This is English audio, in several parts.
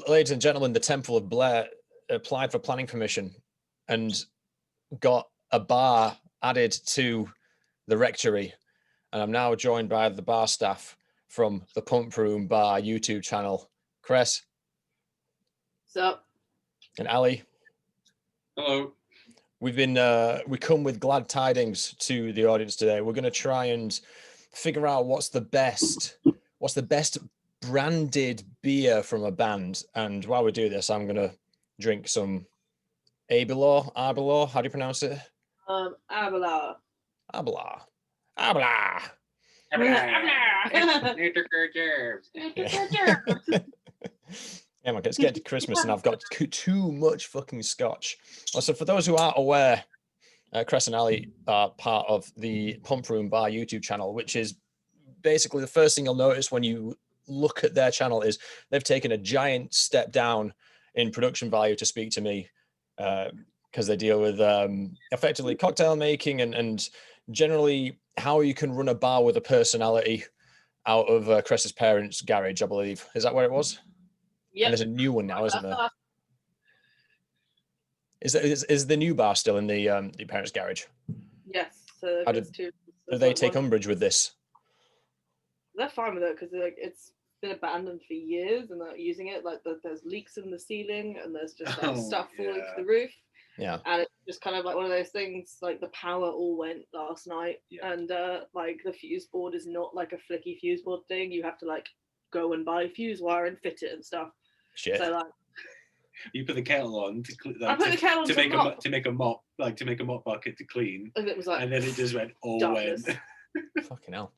ladies and gentlemen, the Temple of Bleh applied for planning permission and got a bar added to the rectory. And I'm now joined by the bar staff from the Pump Room Bar YouTube channel. Cress. What's up? And Ali. Hello. We come with glad tidings to the audience today. We're going to try and figure out what's the best branded beer from a band. And while we do this, I'm going to drink some Arbelor. How do you pronounce it? Abelard. Abelard. Yeah, man, it's getting to Christmas and I've got too much fucking scotch. So for those who aren't aware, Cress and Ali are part of the Pump Room Bar YouTube channel, which is basically the first thing you'll notice when you look at their channel is they've taken a giant step down in production value to speak to me, because they deal with effectively cocktail making and generally how you can run a bar with a personality out of Cress's parents' garage, I believe. Is that where it was? Yeah. And there's a new one now, isn't there? Is the new bar still in the parents' garage? Yes. So do they take umbrage with this? They're fine with it because it's been abandoned for years and they're not using it. Like there's leaks in the ceiling and there's just stuff falling to the roof. Yeah. And it's just kind of like one of those things. Like the power all went last night, and like the fuse board is not like a flicky fuse board thing. You have to like go and buy fuse wire and fit it and stuff. Shit. So like. You put the kettle on to make a mop bucket to clean, and it was like, and then it just went all wet. Fucking hell.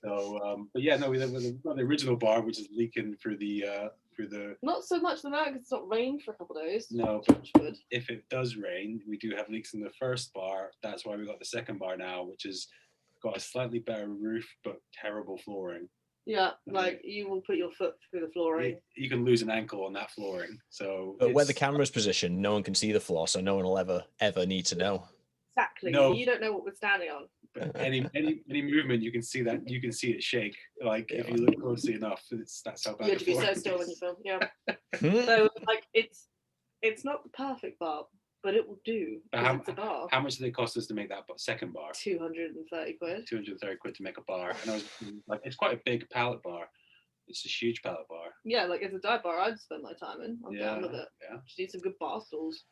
So, but yeah, no, we have the original bar, which is leaking through the. Not so much than that because it's not rained for a couple of days. No, but if it does rain, we do have leaks in the first bar. That's why we got the second bar now, which has got a slightly better roof but terrible flooring. Yeah, like you will put your foot through the flooring. You can lose an ankle on that flooring. So, but where the camera's positioned, no one can see the floor, so no one will ever need to know. Exactly. No. You don't know what we're standing on. But any movement, you can see that. You can see it shake. Like if you look closely enough, that's how bad. You have to be so still when you film. Yeah. So like it's not the perfect bar, but it will do. It's a bar. How much did it cost us to make that second bar? 230 quid. 230 quid to make a bar, and I was like, it's quite a big pallet bar. It's a huge pallet bar. Yeah, like it's a dive bar. I'd spend my time in. I'm down with it. Yeah. Just need some good bar stools.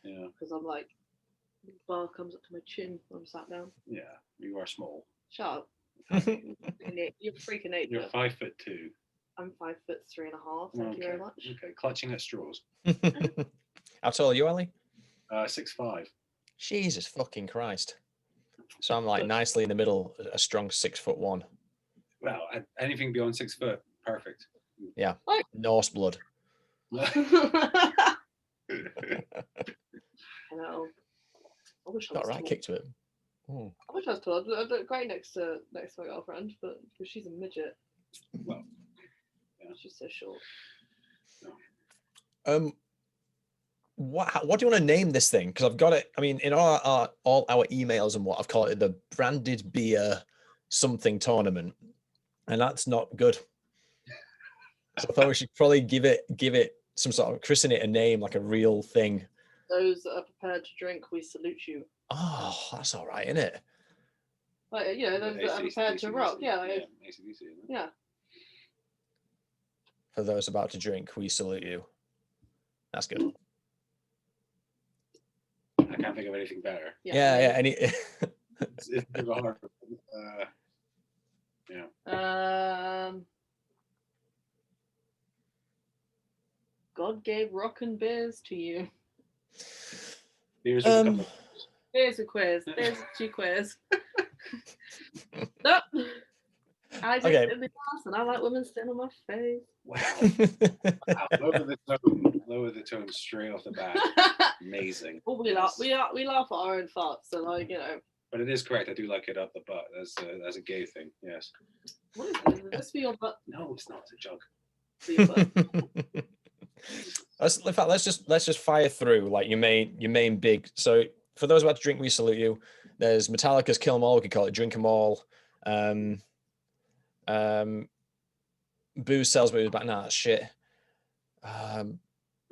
Yeah. Because I'm like, the bar comes up to my chin when I'm sat down. Yeah, you are small. Shut up. You're freaking nature. You're 5'2". I'm 5'3.5". Thank you very much. Okay, clutching at straws. How tall are you, Ali? 6'5". Jesus fucking Christ. So I'm like nicely in the middle, a strong 6'1". Well, anything beyond 6 foot, perfect. Yeah, Norse blood. I know. I wish I was got a right tall. kick to it. I wish I was tall. I'd look great next to my girlfriend, but because she's a midget. Well, yeah. She's so short. What do you want to name this thing? Because I've got it. I mean, in all our emails and what I've called it the branded beer something tournament, and that's not good. So I thought we should probably give it some sort of christen it a name, like a real thing. Those that are prepared to drink, we salute you. Oh, that's all right, isn't it? Like those that are prepared to rock. Yeah, ACDC, yeah. For those about to drink, we salute you. That's good. I can't think of anything better. Yeah. It's a bit of a hard. God gave rock and beers to you. Beers a quiz. There's 2 quiz. No. I just in the class and I like women sitting on my face. Wow. Lower the tone straight off the bat. Amazing. Well, we laugh at our own farts, so like, you know. But it is correct. I do like it up the butt. That's a gay thing. Yes. What is it? Is this for your butt? No, it's not. It's a jug. For your butt. Let's just fire through like your main big. So for those about to drink, we salute you. There's Metallica's Kill 'Em All. We could call it Drink 'Em All. Booze sells booze, but nah, that's shit. I'm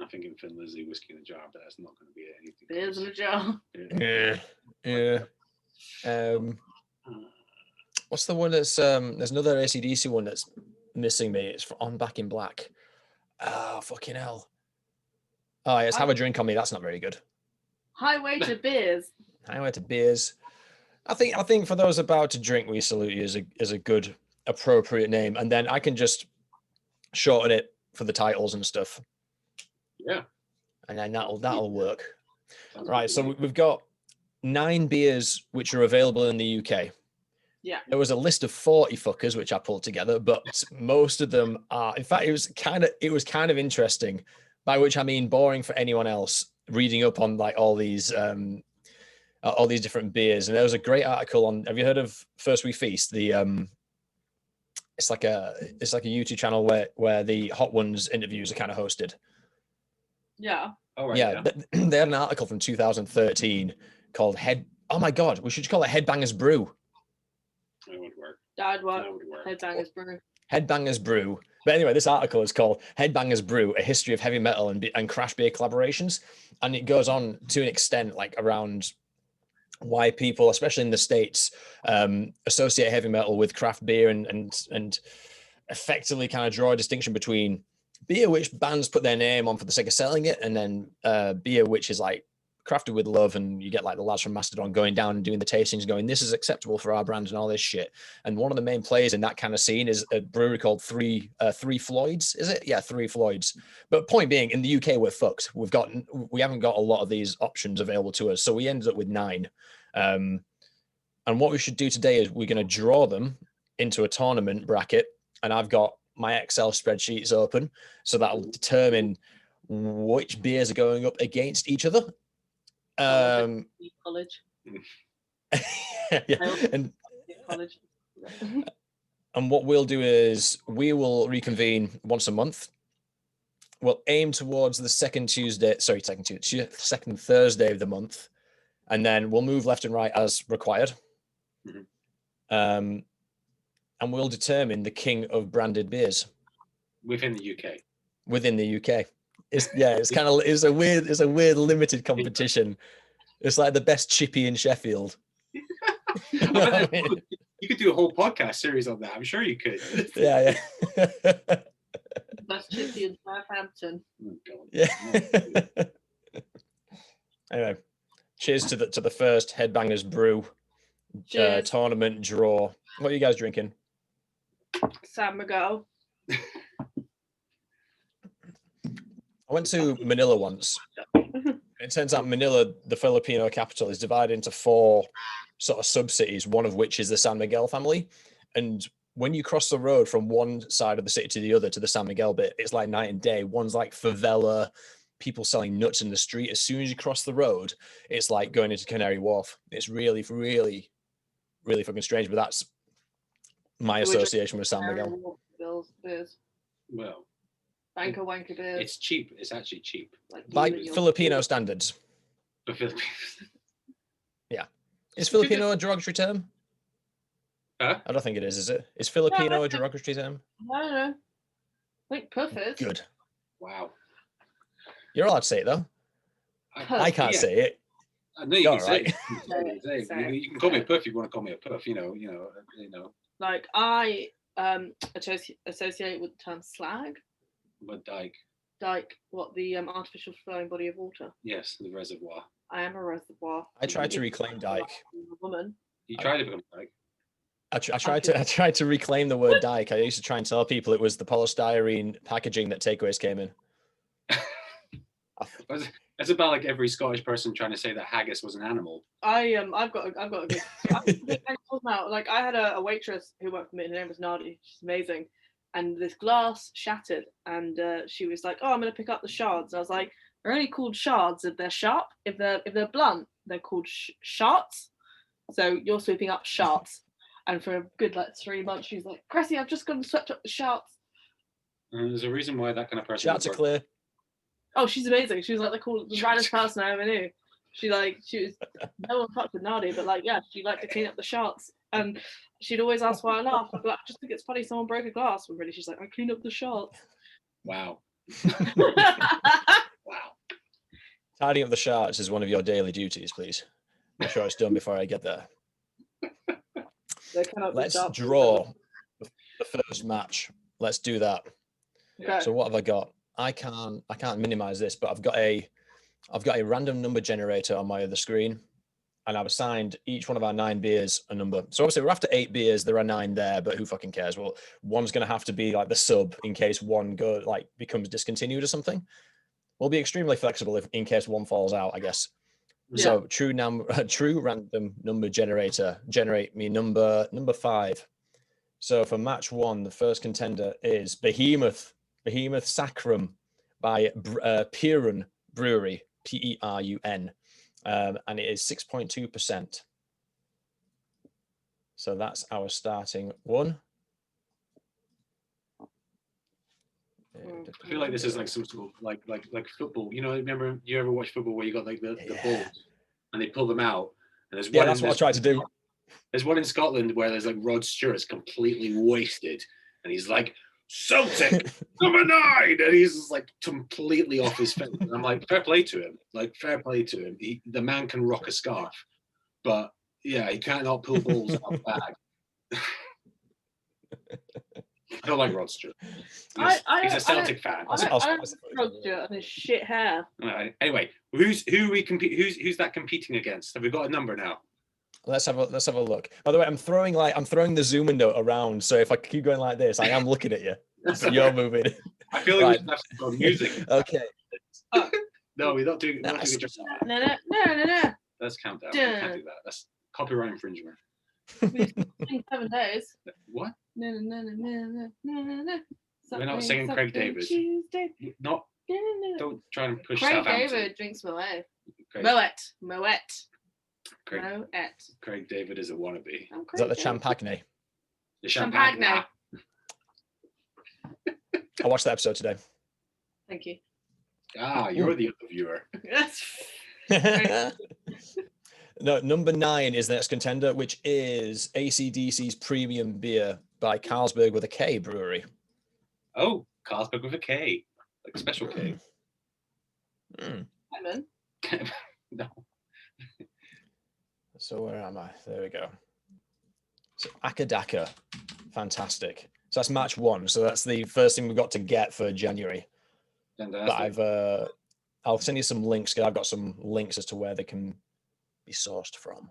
thinking Thin Lizzy, whiskey in a jar, but that's not going to be anything. Beers in a jar. Yeah. What's the one that's there's another ACDC one that's missing me. It's on Back in Black. Oh, fucking hell. Oh, yes, Have a Drink on Me. That's not very good. Highway to Beers. Highway to Beers. I think for those about to drink, We Salute You is a good, appropriate name. And then I can just shorten it for the titles and stuff. Yeah. And then that'll work. Right, so we've got 9 beers which are available in the UK. Yeah. There was a list of 40 fuckers which I pulled together, but most of them are, in fact, it was kind of interesting, by which I mean boring for anyone else, reading up on like all these different beers. And there was a great article on, have you heard of First We Feast? The it's like a YouTube channel where the Hot Ones interviews are kind of hosted. Yeah. Oh, right, yeah. They had an article from 2013 called oh my God, we should call it Headbangers Brew. That would work. That would work. Headbangers Brew. Headbangers Brew. But anyway, this article is called Headbangers Brew, A History of Heavy Metal and Craft Beer Collaborations. And it goes on to an extent like around why people, especially in the States, associate heavy metal with craft beer and effectively kind of draw a distinction between beer which bands put their name on for the sake of selling it, and then beer which is like crafted with love, and you get like the lads from Mastodon going down and doing the tastings going, this is acceptable for our brand and all this shit. And one of the main players in that kind of scene is a brewery called Three Floyds, is it? Yeah, Three Floyds. But point being, in the UK we're fucked. We haven't got a lot of these options available to us, so we ended up with 9. And what we should do today is we're going to draw them into a tournament bracket, and I've got my Excel spreadsheets open, so that'll determine which beers are going up against each other. College. Yeah. College. And what we'll do is we will reconvene once a month. We'll aim towards the second Thursday of the month, and then we'll move left and right as required. And we'll determine the king of branded beers within the UK. Within the UK. It's a weird limited competition. It's like the best chippy in Sheffield. You could do a whole podcast series on that. I'm sure you could. Yeah. Best chippy in Southampton. Yeah. Anyway, cheers to the first Headbangers Brew tournament draw. What are you guys drinking? San Miguel. I went to Manila once. It turns out Manila, the Filipino capital, is divided into 4 sort of sub-cities, one of which is the San Miguel family. And when you cross the road from one side of the city to the other, to the San Miguel bit, it's like night and day. One's like favela, people selling nuts in the street. As soon as you cross the road, it's like going into Canary Wharf. It's really, really, really fucking strange, but that's my association with San Miguel. Well, Banker wanker beers. It's cheap. It's actually cheap. By Filipino standards. For Filipinos. Yeah. Is Filipino a derogatory term? Huh? I don't think it is it? Is Filipino a derogatory term? I don't know. I think puff is. Good. Wow. You're allowed to say it though. I can't say it. I know you can say it. You can call me a puff if you want to call me a puff, you know. Like I associate with the term slag. What dyke? Dyke, what, the artificial flowing body of water? Yes, the reservoir. I am a reservoir. I tried to reclaim dyke. I'm a woman. You tried to become dyke? I tried to reclaim the word dyke. I used to try and tell people it was the polystyrene packaging that takeaways came in. It's about like every Scottish person trying to say that haggis was an animal. I've got a good like I had a waitress who worked for me. Her name was Nadi. She's amazing. And this glass shattered, and she was like, "Oh, I'm gonna pick up the shards." And I was like, "They're only called shards if they're sharp. If they're blunt, they're called shards. So you're sweeping up shards." And for a good 3 months, she's like, "Cressy, I've just gone and swept up the shards." There's a reason why that kind of person. Shards are clear. Oh, she's amazing. She was like the brightest person I ever knew. She was no one fucked with Nadi, but she liked to clean up the shards. And she'd always ask why I laughed. I'd be like, I just think it's funny someone broke a glass. But really, she's like, I cleaned up the shards. Wow. Wow. Tidying up the shards is one of your daily duties, please. Make sure it's done before I get there. Let's draw the first match. Let's do that. Okay. So what have I got? I can't minimize this, but I've got a random number generator on my other screen, and I've assigned each one of our 9 beers a number. So obviously we're after 8 beers. There are 9 there, but who fucking cares? Well, one's going to have to be like the sub in case one becomes discontinued or something. We'll be extremely flexible in case one falls out, I guess. Yeah. So true random number generator, generate me number 5. So for match 1, the first contender is Behemoth Sacrum by Perun Brewery, Perun, and it is 6.2%. So that's our starting one. I feel like this is like some sort of like football. You know, remember you ever watch football where you got like the balls and they pull them out? And there's one. That's what I tried to do. There's one in Scotland where there's like Rod Stewart's completely wasted, and he's like Celtic number 9, and he's just like completely off his face. And I'm like, fair play to him. Like fair play to him. The man can rock a scarf, but yeah, he cannot pull balls out of the bag. I don't like Rod Stewart. He's a Celtic fan. I don't like Rod Stewart and his shit hair. Anyway, who's that competing against? Have we got a number now? Let's have a look. By the way, I'm throwing the zoom window around, so if I keep going like this, I am looking at you. You're moving. I feel like we should have some music. Okay. No, we're not doing. No. Let's count down. We can't do that. That's copyright infringement. 7 days. What? No. We're not singing Craig David. Not. Don't try and push Craig Southampton. David drinks Moet. Craig David is a wannabe. Is that the Champagne? The Champagne. Champagne. I watched that episode today. Thank you. You're the other viewer. Yes. No, number 9 is the next contender, which is ACDC's Premium Beer by Carlsberg with a K Brewery. Oh, Carlsberg with a K, like a special K. Simon. No. So where am I? There we go. So Akadaka, fantastic. So that's match 1. So that's the first thing we've got to get for January. Fantastic. But I'll send you some links, because I've got some links as to where they can be sourced from,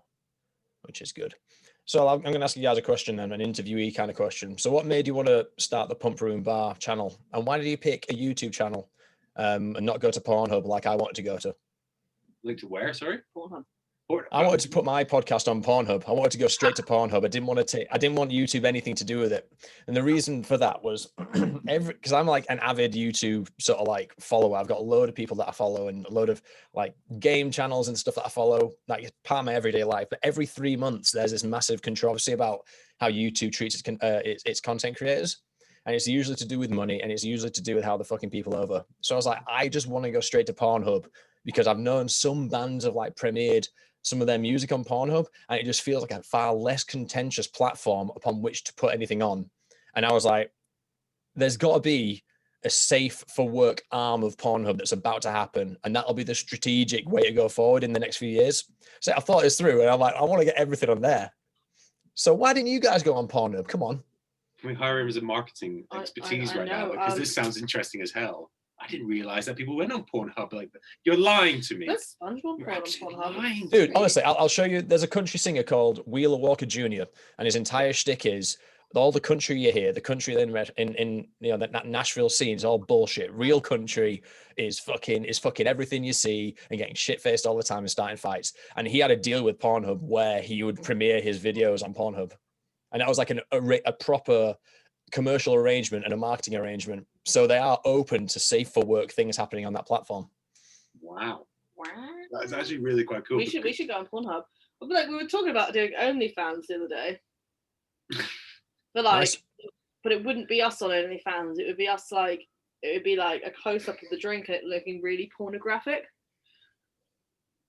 which is good. So I'm going to ask you guys a question then, an interviewee kind of question. So what made you want to start the Pump Room Bar channel, and why did you pick a YouTube channel and not go to Pornhub like I wanted to go to? Like to where? Sorry. Pornhub. I wanted to put my podcast on Pornhub. I wanted to go straight to Pornhub. I didn't want YouTube anything to do with it. And the reason for that was because I'm like an avid YouTube sort of like follower. I've got a load of people that I follow and a load of like game channels and stuff that I follow. Like it's part of my everyday life. But every 3 months, there's this massive controversy about how YouTube treats its content creators. And it's usually to do with money, and it's usually to do with how they're fucking people over. So I was like, I just want to go straight to Pornhub, because I've known some bands have like premiered some of their music on Pornhub, and it just feels like a far less contentious platform upon which to put anything on. And I was like, there's got to be a safe for work arm of Pornhub that's about to happen, and that'll be the strategic way to go forward in the next few years. So I thought this through, and I'm like, I want to get everything on there. So why didn't you guys go on Pornhub? Come on. Can we hire him as a marketing expertise right now? Because this sounds interesting as hell. I didn't realize that people went on Pornhub like that. You're lying to me. There's SpongeBob on Pornhub. Dude, honestly, I'll show you. There's a country singer called Wheeler Walker Jr., and his entire shtick is all the country you hear, the country in that Nashville scene is all bullshit. Real country is fucking everything you see, and getting shit faced all the time and starting fights. And he had a deal with Pornhub where he would premiere his videos on Pornhub, and that was like a proper commercial arrangement and a marketing arrangement. So they are open to safe for work things happening on that platform. Wow. That's actually really quite cool. We should go on Pornhub. But like we were talking about doing OnlyFans the other day. But like, nice. But it wouldn't be us on OnlyFans. It would be us like, it would be like a close up of the drink and it looking really pornographic.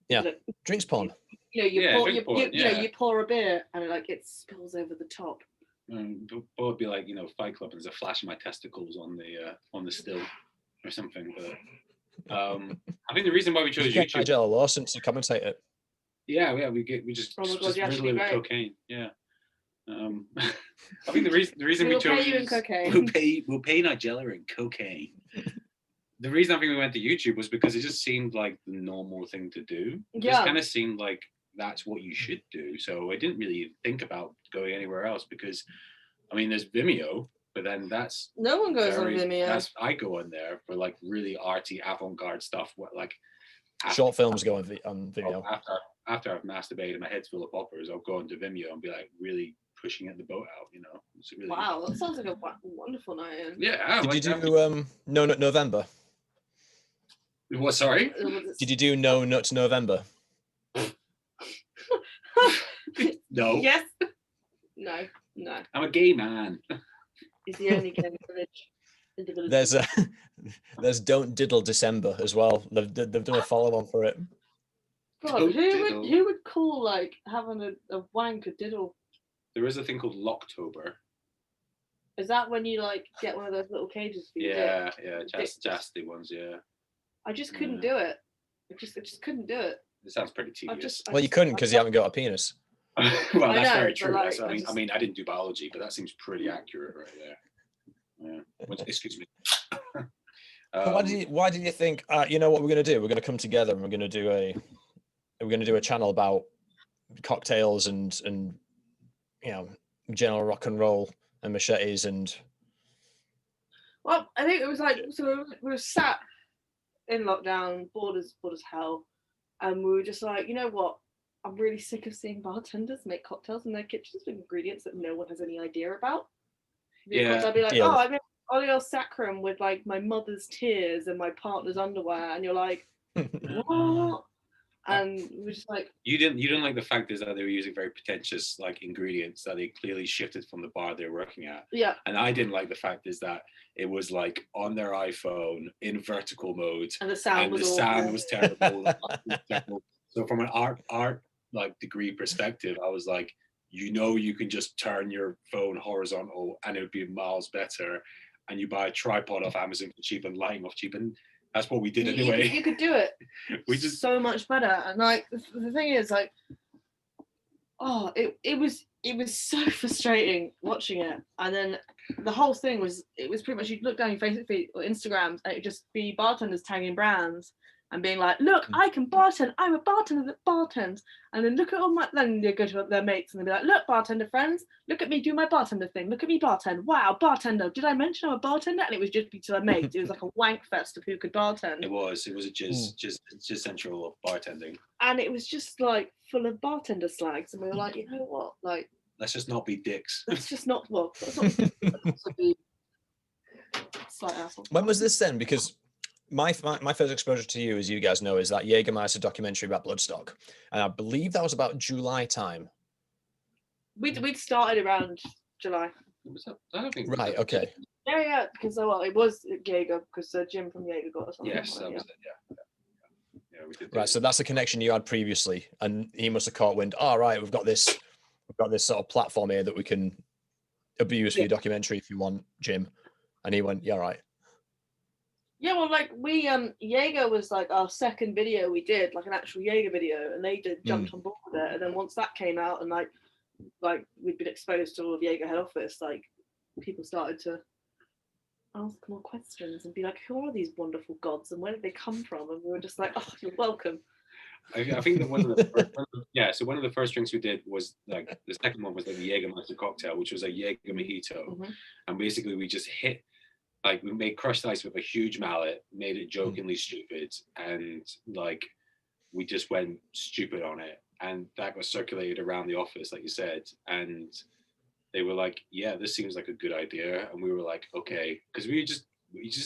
Yeah, drinks porn. You pour a beer and it spills over the top. Or it'd be like, Fight Club, and there's a flash of my testicles on the still. or something. But I think the reason why we chose Get YouTube. Nigel Lawson to commentate it. Yeah, we just Oh my God, just you're riddle actually it with right. cocaine. Yeah. I think the reason we We'll chose pay you in cocaine. we'll pay Nigella in cocaine. The reason I think we went to YouTube was because it just seemed like the normal thing to do. It just kind of seemed like that's what you should do. So I didn't really think about going anywhere else because, I mean, there's Vimeo, but then that's No one goes on Vimeo. I go on there for like really arty avant-garde stuff. What like short films go on Vimeo. After I've masturbated, my head's full of poppers, I'll go into Vimeo and be like really pushing at the boat out. You know, it's really, wow, that sounds like a wonderful night in. Yeah. Did you do No Nut November? What? Sorry. Did you do No Nut November? No. Yes. No. I'm a gay man. He's the only gay in the village. There's Don't Diddle December as well. They've done a follow-on for it. God, who would call like having a wank a diddle? There is a thing called Locktober. Is that when you like get one of those little cages for your dick? Yeah, chastity ones, yeah. I just couldn't do it. I just couldn't do it. It sounds pretty tedious. Well, you couldn't because you haven't got a penis. Well, that's very true. Like, I mean, I didn't do biology, but that seems pretty accurate right there. Yeah. Excuse me. Why did you think? You know what we're going to do? We're going to come together and we're going to do a channel about cocktails and you know, general rock and roll and machetes and. Well, I think it was like, so we were sat in lockdown, bored as hell, and we were just like, you know what? I'm really sick of seeing bartenders make cocktails in their kitchens with ingredients that no one has any idea about. Because I'd be like, I made Olio Sacrum with like my mother's tears and my partner's underwear, and you're like, what? And we were just like, you didn't like the fact is that they were using very pretentious like ingredients that they clearly shifted from the bar they're working at. Yeah. And I didn't like the fact is that it was like on their iPhone in vertical mode, and the sound was terrible. So from an art like degree perspective, I was like, you can just turn your phone horizontal and it would be miles better. And you buy a tripod off Amazon for cheap and lighting off cheap, and that's what we did anyway. You could do it. We just so much better. And like the thing is, like, it was so frustrating watching it. And then the whole thing was pretty much you'd look down your Facebook feed or Instagrams and it'd just be bartenders tagging brands and being like, look, I can bartend. I'm a bartender that bartends. And then look at all my, then they go to their mates and they'll be like, look, bartender friends, look at me do my bartender thing. Look at me bartend. Wow, bartender. Did I mention I'm a bartender? And it was just be to their mates. It was like a wank fest of who could bartend. It was a jizz central of bartending. And it was just like full of bartender slags. And we were like, you know what? Like, let's just not be dicks. Let's just not, well, let's not also be slight assholes. When was this then? Because my first exposure to you, as you guys know, is that Jägermeister documentary about Bloodstock, and I believe that was about July time. We'd started around July. Right. Okay. Yeah. Because it was Jaeger because Jim from Jaeger got us on. Yes, that was it. Yeah. We did. Right. So that's the connection you had previously, and he must have caught wind. All right, we've got this sort of platform here that we can abuse for your documentary if you want, Jim. And he went, yeah, right. Yeah, well, like we Jaeger was like our second video we did, like an actual Jaeger video, and they jumped on board with it. And then once that came out, and like we'd been exposed to all of Jaeger head office, like people started to ask more questions and be like, who are these wonderful gods and where did they come from? And we were just like, oh, you're welcome. I think that one of the first drinks we did was like the second one was like the Jägermeister cocktail, which was a Jaeger mojito, and basically we just hit. Like we made crushed ice with a huge mallet, made it jokingly stupid, and like we just went stupid on it, and that got circulated around the office, like you said, and they were like, "Yeah, this seems like a good idea," and we were like, "Okay," because we just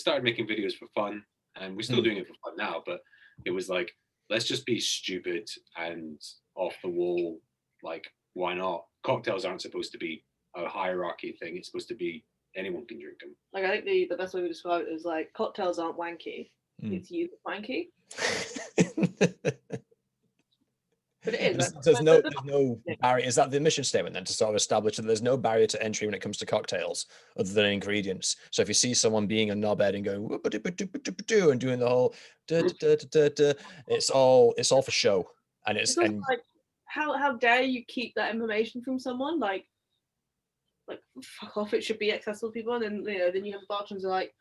started making videos for fun, and we're still doing it for fun now, but it was like, let's just be stupid and off the wall. Like, why not? Cocktails aren't supposed to be a hierarchy thing. It's supposed to be anyone can drink them. Like I think the best way to describe it is like cocktails aren't wanky. It's you wanky. But it is. There's no barrier. Is that the mission statement then, to sort of establish that there's no barrier to entry when it comes to cocktails other than ingredients? So if you see someone being a knobhead and going and doing the whole it's all for show, and it's like, how dare you keep that information from someone? Like fuck off. It should be accessible to people. And then then you have bartenders who are like,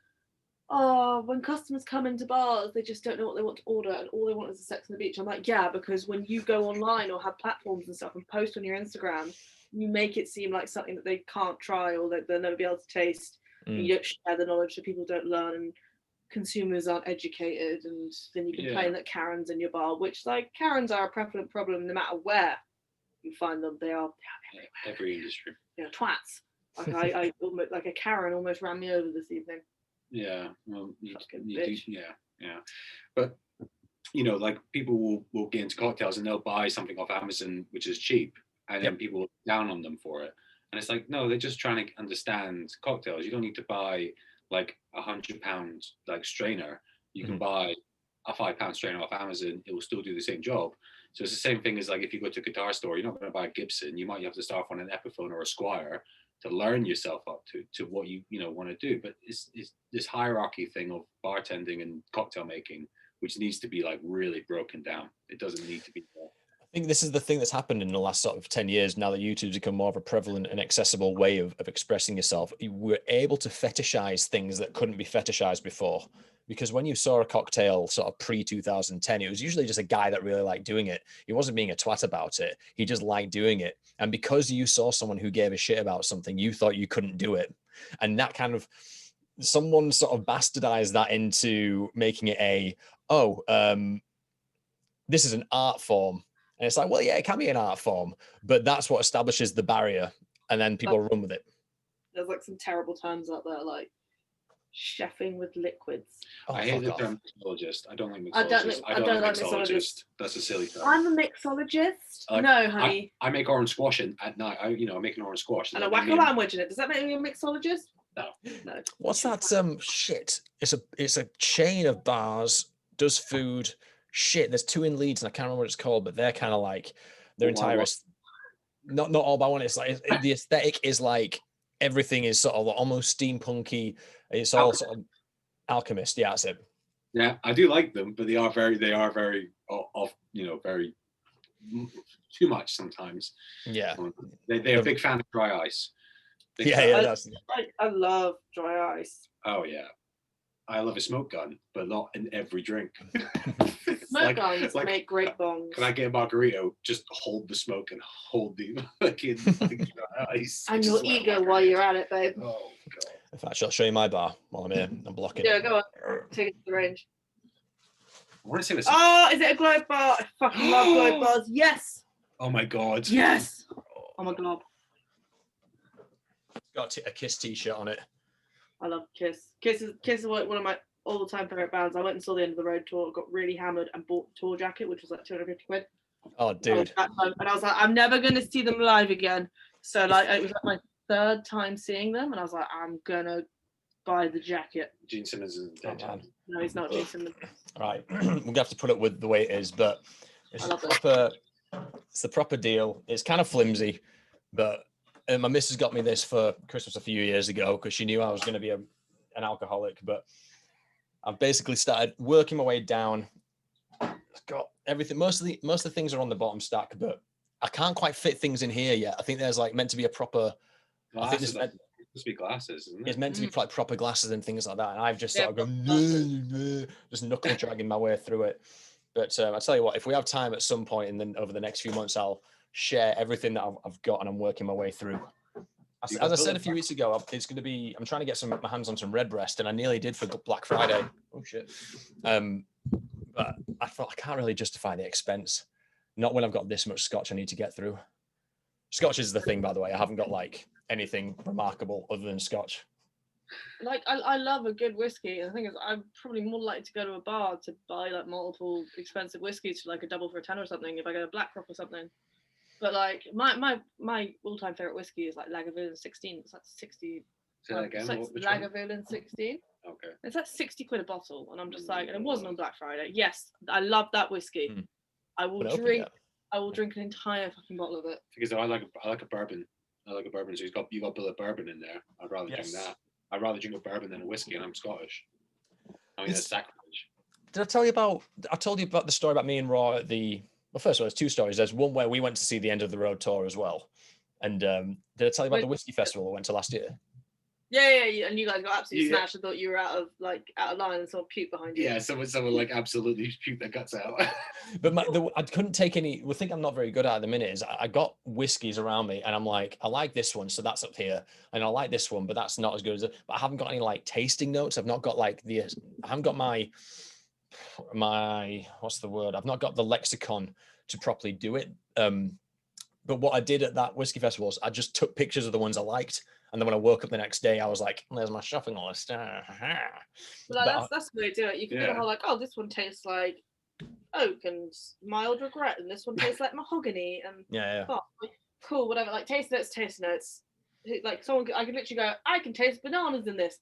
oh, when customers come into bars, they just don't know what they want to order, and all they want is a Sex on the Beach. I'm like, yeah, because when you go online or have platforms and stuff and post on your Instagram, you make it seem like something that they can't try or that they'll never be able to taste. And you don't share the knowledge, so people don't learn, and consumers aren't educated, and then you complain that Karens in your bar, which, like, Karens are a prevalent problem no matter where you find them. They are every industry. Twats. Like I almost, like a Karen almost ran me over this evening. Yeah, well, but like people will get into cocktails and they'll buy something off Amazon which is cheap, and then people look down on them for it, and it's like, no, they're just trying to understand cocktails. You don't need to buy like £100 like strainer. You can buy a £5 strainer off Amazon. It will still do the same job. So it's the same thing as, like, if you go to a guitar store, you're not going to buy a Gibson. You might have to start on an Epiphone or a Squire to learn yourself up to what you want to do. But it's this hierarchy thing of bartending and cocktail making, which needs to be like really broken down. It doesn't need to be there. I think this is the thing that's happened in the last sort of 10 years now that YouTube's become more of a prevalent and accessible way of expressing yourself. We're able to fetishize things that couldn't be fetishized before. Because when you saw a cocktail sort of pre-2010, it was usually just a guy that really liked doing it. He wasn't being a twat about it. He just liked doing it. And because you saw someone who gave a shit about something, you thought you couldn't do it. And that kind of, someone sort of bastardized that into making it this is an art form. And it's like, well, yeah, it can be an art form, but that's what establishes the barrier. And then people run with it. There's like some terrible terms out there, like chefing with liquids. I hate the term mixologist. I don't like mixologist. I don't like mixologist. That's a silly term. I'm a mixologist. No, honey. I make orange squash at night. I make an orange squash. And I whack a language in it. Does that make me a mixologist? No. What's that? Shit. It's a chain of bars. Does food. Shit. There's two in Leeds, and I can't remember what it's called, but they're kind of like their entire. Not all by one. It's like the aesthetic is like everything is sort of almost steampunky. It's all sort of alchemist. Yeah, that's it. Yeah, I do like them, but they are very off. Very too much sometimes. Yeah, they're a big fan of dry ice. I love dry ice. Oh yeah, I love a smoke gun, but not in every drink. Smoke guns make great bongs. Can I get a margarita? Just hold the smoke and hold the fucking dry ice. And your ego while you're at it, babe. Oh god. In fact, I'll show you my bar while I'm here. I'm blocking. Yeah, go on. Take it to the range. I want to say this. Oh, is it a globe bar? I fucking love globe bars. Yes. Oh my god. Yes. Oh my god. Got a Kiss t-shirt on it. I love Kiss. Kiss is like one of my all-time favorite bands. I went and saw the End of the Road tour, got really hammered, and bought the tour jacket, which was like 250 quid. Oh, dude. And I was like, I'm never going to see them live again. So like, it was like my third time seeing them, and I was like, I'm gonna buy the jacket. Gene Simmons isn't dead. No, he's not Gene Simmons. Right, we're gonna have to put it with the way it is, but it's the proper deal. It's kind of flimsy, but my missus got me this for Christmas a few years ago because she knew I was going to be an alcoholic. But I've basically started working my way down. I've got everything. Most of the things are on the bottom stack, but I can't quite fit things in here yet. I think there's like meant to be a proper. Glasses, I think it's meant to be glasses, isn't it? It's meant to be like proper glasses and things like that. And I've just sort of just knuckle dragging my way through it. But I'll tell you what, if we have time at some point and then over the next few months, I'll share everything that I've got and I'm working my way through. As I said a few weeks ago, it's going to be, I'm trying to get my hands on some Redbreast, and I nearly did for Black Friday. Oh shit. But I thought I can't really justify the expense. Not when I've got this much scotch I need to get through. Scotch is the thing, by the way. I haven't got like anything remarkable other than scotch. Like I love a good whiskey. The thing is, I'm probably more likely to go to a bar to buy like multiple expensive whiskeys for like a double for a $10 or something if I go to Black Rock or something. But like my all-time favorite whiskey is like Lagavulin 16. It's like 60. Say that again. Lagavulin 16. Okay. It's like 60 quid a bottle, and I'm just like, and it wasn't on Black Friday. Yes, I love that whiskey. I will drink I will drink an entire fucking bottle of it. Because I like a bourbon. I like a bourbon. So you got a bit of bourbon in there. I'd rather drink that. I'd rather drink a bourbon than a whiskey, and I'm Scottish. I mean, it's sacrilege. Did I tell you about? I told you about the story about me and Raw at the. Well, first of all, there's two stories. There's one where we went to see the End of the Road tour as well. And did I tell you about the whiskey festival I went to last year? Yeah, and you guys got absolutely snatched. I thought you were out of line and someone puked behind you. Yeah, someone like absolutely puked their guts out. But I couldn't take any. The thing I'm not very good at the minute is I got whiskeys around me, and I'm like, I like this one, so that's up here, and I like this one, but that's not as good as it. But I haven't got any like tasting notes. I've not got I haven't got my what's the word? I've not got the lexicon to properly do it. But what I did at that whiskey festival was I just took pictures of the ones I liked. And then when I woke up the next day, I was like, there's my shopping list. Well, that's the way to do it. You can do the whole like, oh, this one tastes like oak and mild regret, and this one tastes like mahogany. And cool, whatever. Like taste notes. Like someone, I could literally go, I can taste bananas in this.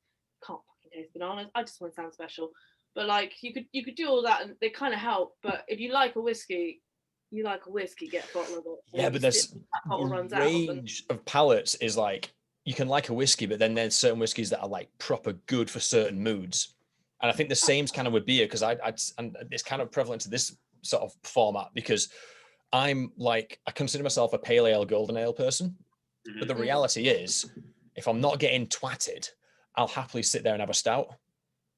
Can't fucking taste bananas. I just want to sound special. But like you could do all that, and they kind of help. But if you like a whiskey, get a bottle of it. Yeah, but there's range of palates is like. You can like a whiskey, but then there's certain whiskeys that are like proper good for certain moods. And I think the same's kind of with beer, because and it's kind of prevalent to this sort of format, because I'm like, I consider myself a pale ale, golden ale person. But the reality is, if I'm not getting twatted, I'll happily sit there and have a stout.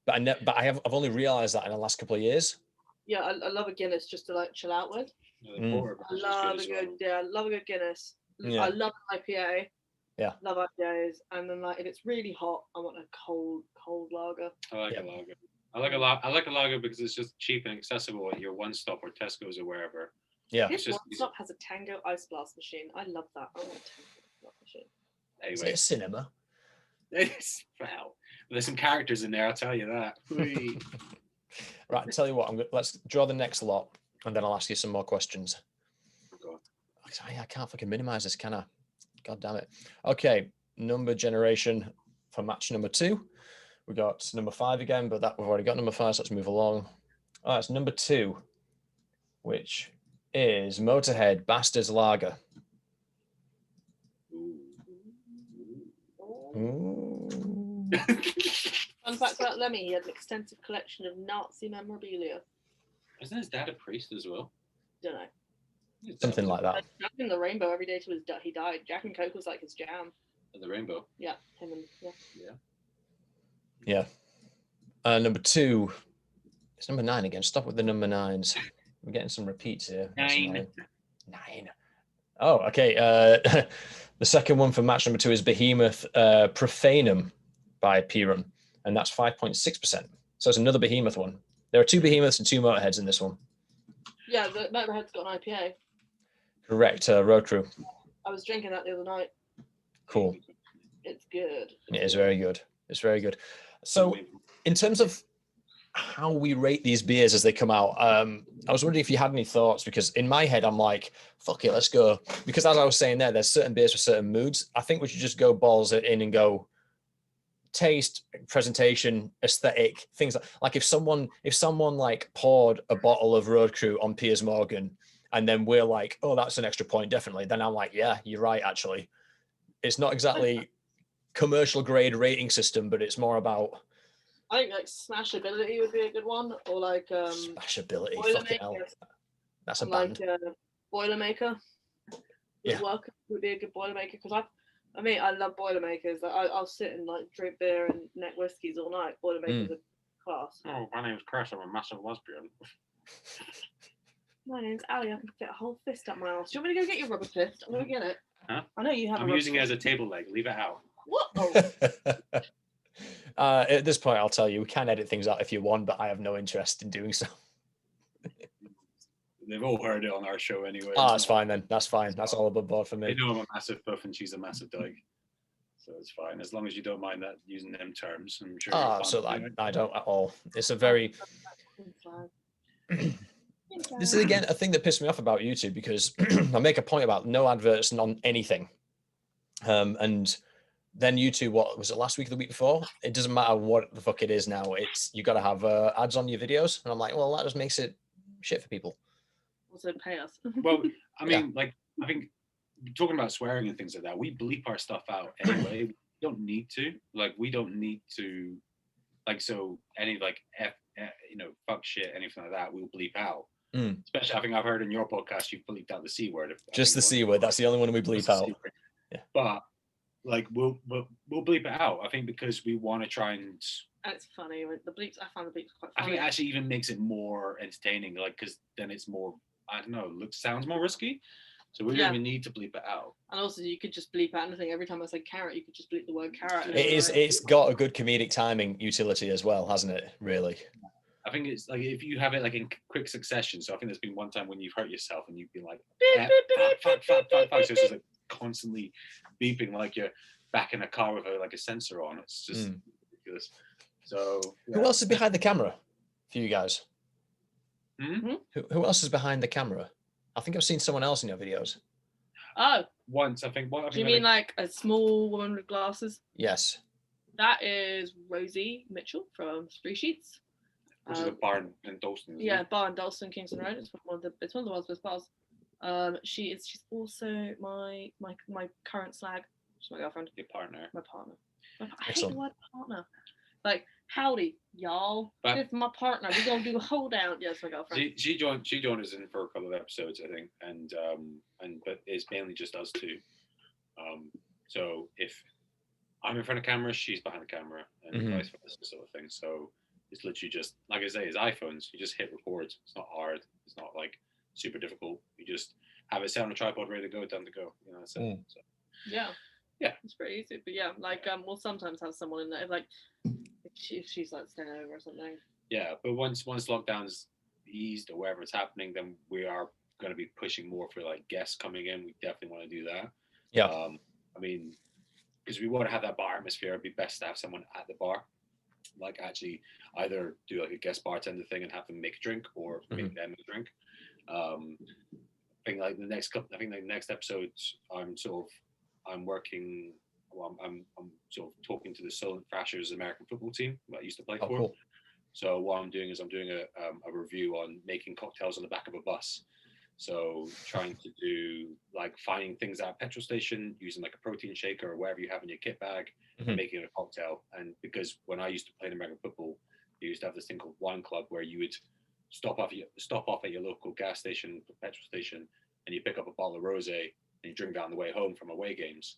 But I've only realized that in the last couple of years. Yeah, I love a Guinness just to like chill out with. I love a good Guinness. Yeah. I love an IPA. Yeah. Love IPAs. And then like if it's really hot, I want a cold lager. I like a lager. I like a lager because it's just cheap and accessible at your One Stop or Tesco's or wherever. Yeah. This One Stop has a Tango ice blast machine. I love that. I want a Tango ice blast machine. Anyway. Is it a cinema? Well, there's some characters in there, I'll tell you that. Right, I'll tell you what, let's draw the next lot, and then I'll ask you some more questions. Oh, I can't fucking minimize this, can I? God damn it. Okay, number generation for match number 2. We got number 5 again, but we've already got number 5, so let's move along. All right, it's number 2, which is Motorhead Bastards Lager. Ooh. Fun fact about Lemmy, he had an extensive collection of Nazi memorabilia. Isn't his dad a priest as well? Don't know. Something like that. Jack in the Rainbow every day till he died. Jack and Coke was like his jam. The Rainbow. Yeah, him and Yeah. Number 2. It's number 9 again. Stop with the number 9s. We're getting some repeats here. 9. Oh, okay. The second one for match number 2 is Behemoth Profanum by P-Run, and that's 5.6%. So it's another Behemoth one. There are 2 Behemoths and 2 Motorheads in this one. Yeah, the Motorhead's got an IPA. Correct. Road Crew. I was drinking that the other night. Cool. It's good. It is very good. It's very good. So in terms of how we rate these beers as they come out, I was wondering if you had any thoughts, because in my head, I'm like, fuck it, let's go. Because as I was saying there's certain beers for certain moods. I think we should just go balls in and go taste, presentation, aesthetic, things like if someone like poured a bottle of Road Crew on Piers Morgan, and then we're like, oh, that's an extra point, definitely. Then I'm like, yeah, you're right, actually. It's not exactly commercial grade rating system, but it's more about. I think like Smashability would be a good one, or like Smashability. Fucking hell. That's a band. Like Boilermaker. Yeah. Would be a good Boilermaker, because I love Boilermakers. I'll sit and like drink beer and neck whiskies all night. Boilermakers are class. Oh, my name's Cress. I'm a massive lesbian. My name's Ali. I can fit a whole fist up my ass. Do you want me to go get your rubber fist? I'm gonna get it. Huh? I know you have. I'm using it as a table leg. Leave it out. What? At this point, I'll tell you, we can edit things out if you want, but I have no interest in doing so. They've all heard it on our show anyway. Oh, that's fine then. That's fine. That's all above board for me. They know I'm a massive buff and she's a massive dyke. So it's fine. As long as you don't mind that using them terms. I'm sure. So I don't at all. It's a very... This is, again, a thing that pissed me off about YouTube, because I make a point about no adverts on anything. And then YouTube, what was it, last week or the week before? It doesn't matter what the fuck it is now. You got to have ads on your videos. And I'm like, well, that just makes it shit for people. Also pay us. Well, I mean, like, I think talking about swearing and things like that, we bleep our stuff out anyway. We don't need to. Like, we don't need to. Like, so any like fuck shit, anything like that, we'll bleep out. Especially, I think I've heard in your podcast you've bleeped out the C word. Just the C word. That's the only one we bleep out. Yeah. But like we'll bleep it out. I think because we want to try and. And it's funny. The bleeps. I find the bleeps quite funny. I think it actually even makes it more entertaining. Like, because then it's more. I don't know. Sounds more risky. So we don't even need to bleep it out. And also, you could just bleep out anything. Every time I say carrot, you could just bleep the word carrot. It's got a good comedic timing utility as well, hasn't it? Really. I think it's like if you have it like in quick succession. So I think there's been one time when you've hurt yourself and you've been like, fuck. So it's just like constantly beeping like you're back in a car with a sensor on. It's just ridiculous. So who else is behind the camera for you guys? Who else is behind the camera? I think I've seen someone else in your videos. Oh. Once, I think. Do you mean like a small woman with glasses? Yes. That is Rosie Mitchell from Three Sheets. Which is a bar in Dalston. Yeah, bar in Dalston, Kingston Road. It's one of the world's best bars. She's also my current slag. She's my girlfriend. Your partner. My partner. I hate the word partner. Like, howdy, y'all. This is my partner. We're gonna do a hold down. Yes, my girlfriend. She joined us in for a couple of episodes, I think, and but it's mainly just us two. So if I'm in front of camera, she's behind the camera, and vice versa, sort of thing. So it's literally just like I say, it's iPhones. You just hit record. It's not hard. It's not like super difficult. You just have it set on a tripod, ready to go, time to go. You know, that's it. So. Yeah, it's pretty easy. But yeah, like we'll sometimes have someone in there, like if she's like staying over or something. Yeah, but once lockdown's eased or wherever it's happening, then we are going to be pushing more for like guests coming in. We definitely want to do that. Yeah. I mean, because we want to have that bar atmosphere. It'd be best to have someone at the bar, like actually either do like a guest bartender thing and have them make a drink or make them a drink. I think like the next episodes, I'm working. Well, I'm sort of talking to the Solent Thrashers American football team that I used to play for. Cool. So what I'm doing is I'm doing a review on making cocktails on the back of a bus. So trying to do like finding things at a petrol station, using like a protein shaker or whatever you have in your kit bag, and making a cocktail. And because when I used to play in American football, you used to have this thing called Wine Club where you would stop off at your local gas station, petrol station, and you pick up a bottle of rosé and you drink that on the way home from away games.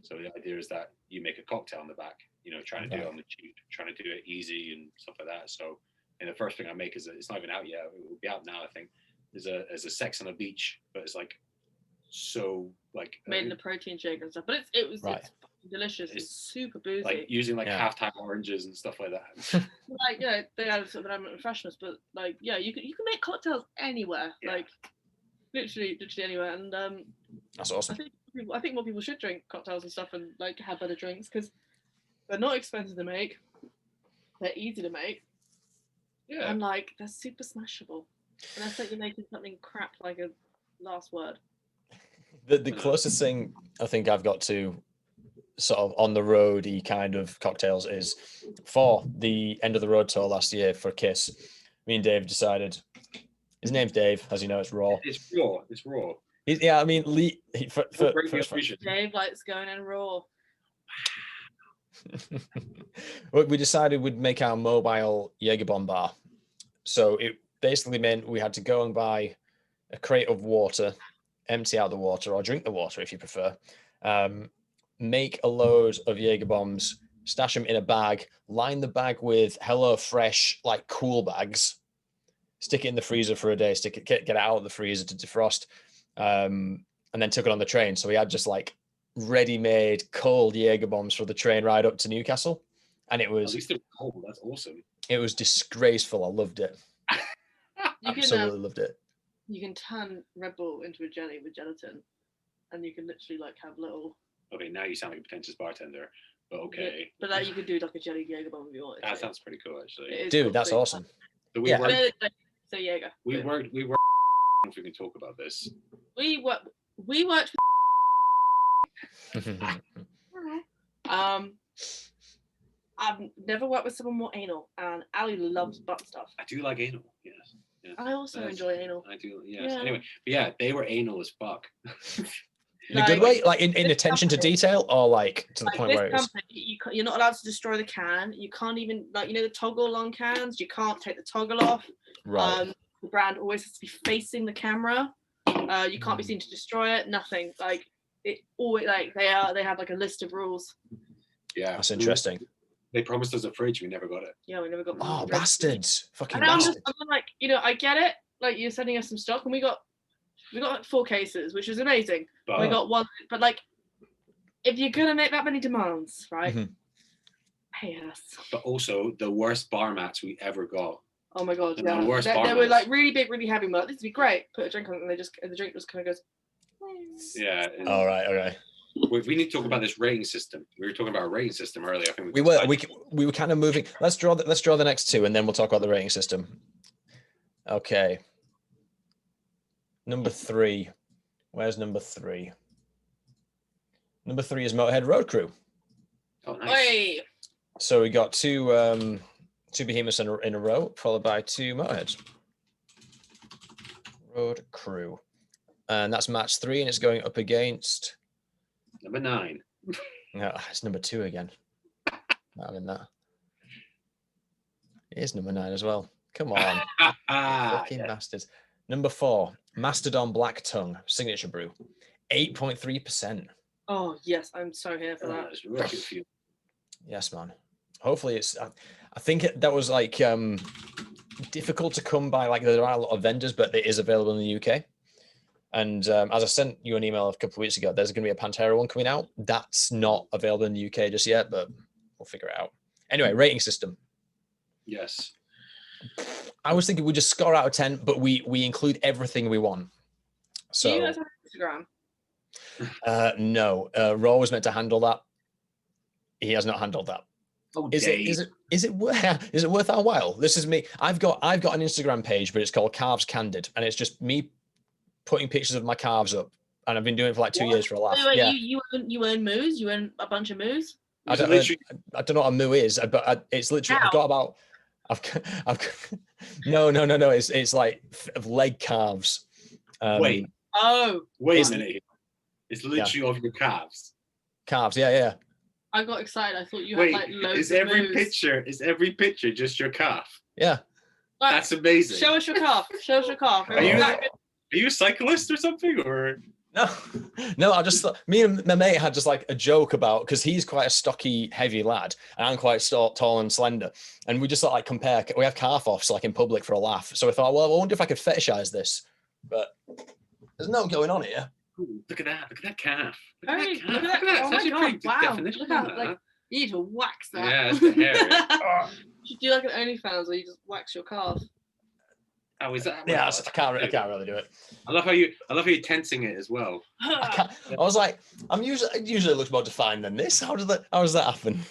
So the idea is that you make a cocktail in the back, trying to do it on the cheap, trying to do it easy and stuff like that. So, and the first thing I make is it's not even out yet. It will be out now, I think. There's a sex on a beach, but it's like so like made in a protein shaker and stuff. But it's delicious. It's super boozy. Like using halftime oranges and stuff like that. Like they added sort of freshness, but like you can make cocktails anywhere. Yeah. Like literally anywhere. And that's awesome. I think more people should drink cocktails and stuff and like have better drinks because they're not expensive to make. They're easy to make. Yeah. And like they're super smashable. Unless like you're making something crap like a last word. The closest thing I think I've got to sort of on the roady kind of cocktails is for the end of the road tour last year for Kiss. Me and Dave decided. His name's Dave, as you know. It's raw. It's raw. It's raw. Yeah, I mean, for Dave likes going in raw. We decided we'd make our mobile Jaeger bomb bar. So it basically meant we had to go and buy a crate of water, empty out the water, or drink the water if you prefer. Make a load of Jaeger bombs, stash them in a bag, line the bag with Hello Fresh like cool bags, stick it in the freezer for a day, get it out of the freezer to defrost. And then took it on the train. So we had just like ready-made cold Jaeger bombs for the train ride up to Newcastle. And it was... At least they're cold. That's awesome. It was disgraceful. I loved it. Absolutely loved it. You can turn Red Bull into a jelly with gelatin. And you can literally like have little... Okay, now you sound like a pretentious bartender. But okay. Yeah, but like you could do like a jelly Jaeger bomb if you want. That sounds pretty cool, actually. Dude, cool, that's awesome. So we worked... So Jaeger. We worked... If we can talk about this. We worked I've never worked with someone more anal, and Ali loves butt stuff. I do like anal, yes. I also enjoy anal. I do, yes. Yeah. Anyway, but yeah, they were anal as fuck. In a good way, like in attention to detail, or like to the point this where it was. company, you're not allowed to destroy the can. You can't even, like, you know, the toggle on cans. You can't take the toggle off. Right. The brand always has to be facing the camera. You can't be seen to destroy it. Nothing. Like it always, like they have like a list of rules. Yeah, That's interesting. They promised us a fridge, we never got it. Yeah, we never got. Oh, bastards! Fucking and bastards! I'm like, you know, I get it. Like you're sending us some stock, and we got like 4 cases, which is amazing. But we got 1, but like, if you're gonna make that many demands, right? Pay us. But also the worst bar mats we ever got. Oh my god, And yeah. the worst They bar were mats. like really big, really heavy. Like, this would be great. Put a drink on it, and the drink just kind of goes. Yeah. All right. Okay. We need to talk about this rating system. We were talking about a rating system earlier. I think We were kind of moving. Let's draw the next 2, and then we'll talk about the rating system. Okay. Number 3. Where's number 3? Number 3 is Motorhead Road Crew. Oh, nice. Hey. So we got 2 Behemoths in a row, followed by 2 Motorheads. Road Crew, and that's match 3, and it's going up against Number 9. No, it's number 2 again. Not having that. It is number 9 as well. Come on. Fucking bastards. Number 4, Mastodon Black Tongue Signature Brew. 8.3%. Oh yes, I'm so here for that. It's really good for you. Yes, man. Hopefully it's I think that was like difficult to come by. Like there are a lot of vendors, but it is available in the UK. And as I sent you an email a couple of weeks ago, there's going to be a Pantera one coming out. That's not available in the UK just yet, but we'll figure it out. Anyway, rating system. Yes. I was thinking we just score out of 10, but we include everything we want. So Do you guys have Instagram? no, Raw was meant to handle that. He has not handled that. Oh, Is it worth our while? This is me. I've got an Instagram page, but it's called Calves Candid, and it's just me putting pictures of my calves up, and I've been doing it for like 2 years for a laugh. Wait, yeah. you earn moos? You earn a bunch of moos? I don't know what a moo is, but it's literally. I've got about. No. It's like leg calves. Wait a minute. It's literally off your calves. Calves, yeah. I got excited. I thought you had like loads of moos. Is every picture just your calf? Yeah. Like, that's amazing. Show us your calf. Are you a cyclist or something, or? No, I just thought me and my mate had just like a joke about, because he's quite a stocky, heavy lad, and I'm quite tall and slender, and we just thought like compare. We have calf offs like in public for a laugh, so we thought, well, I wonder if I could fetishize this, but there's no going on here. Ooh, look at that calf. Look at that. Oh my god! Wow! Look how like you need to wax that. Yeah, it's the hair. You should do like an OnlyFans where you just wax your calf. Oh, is that? Yeah, I can't really do it. I love how you're tensing it as well. I was like, it usually looks more defined than this. How does that happen?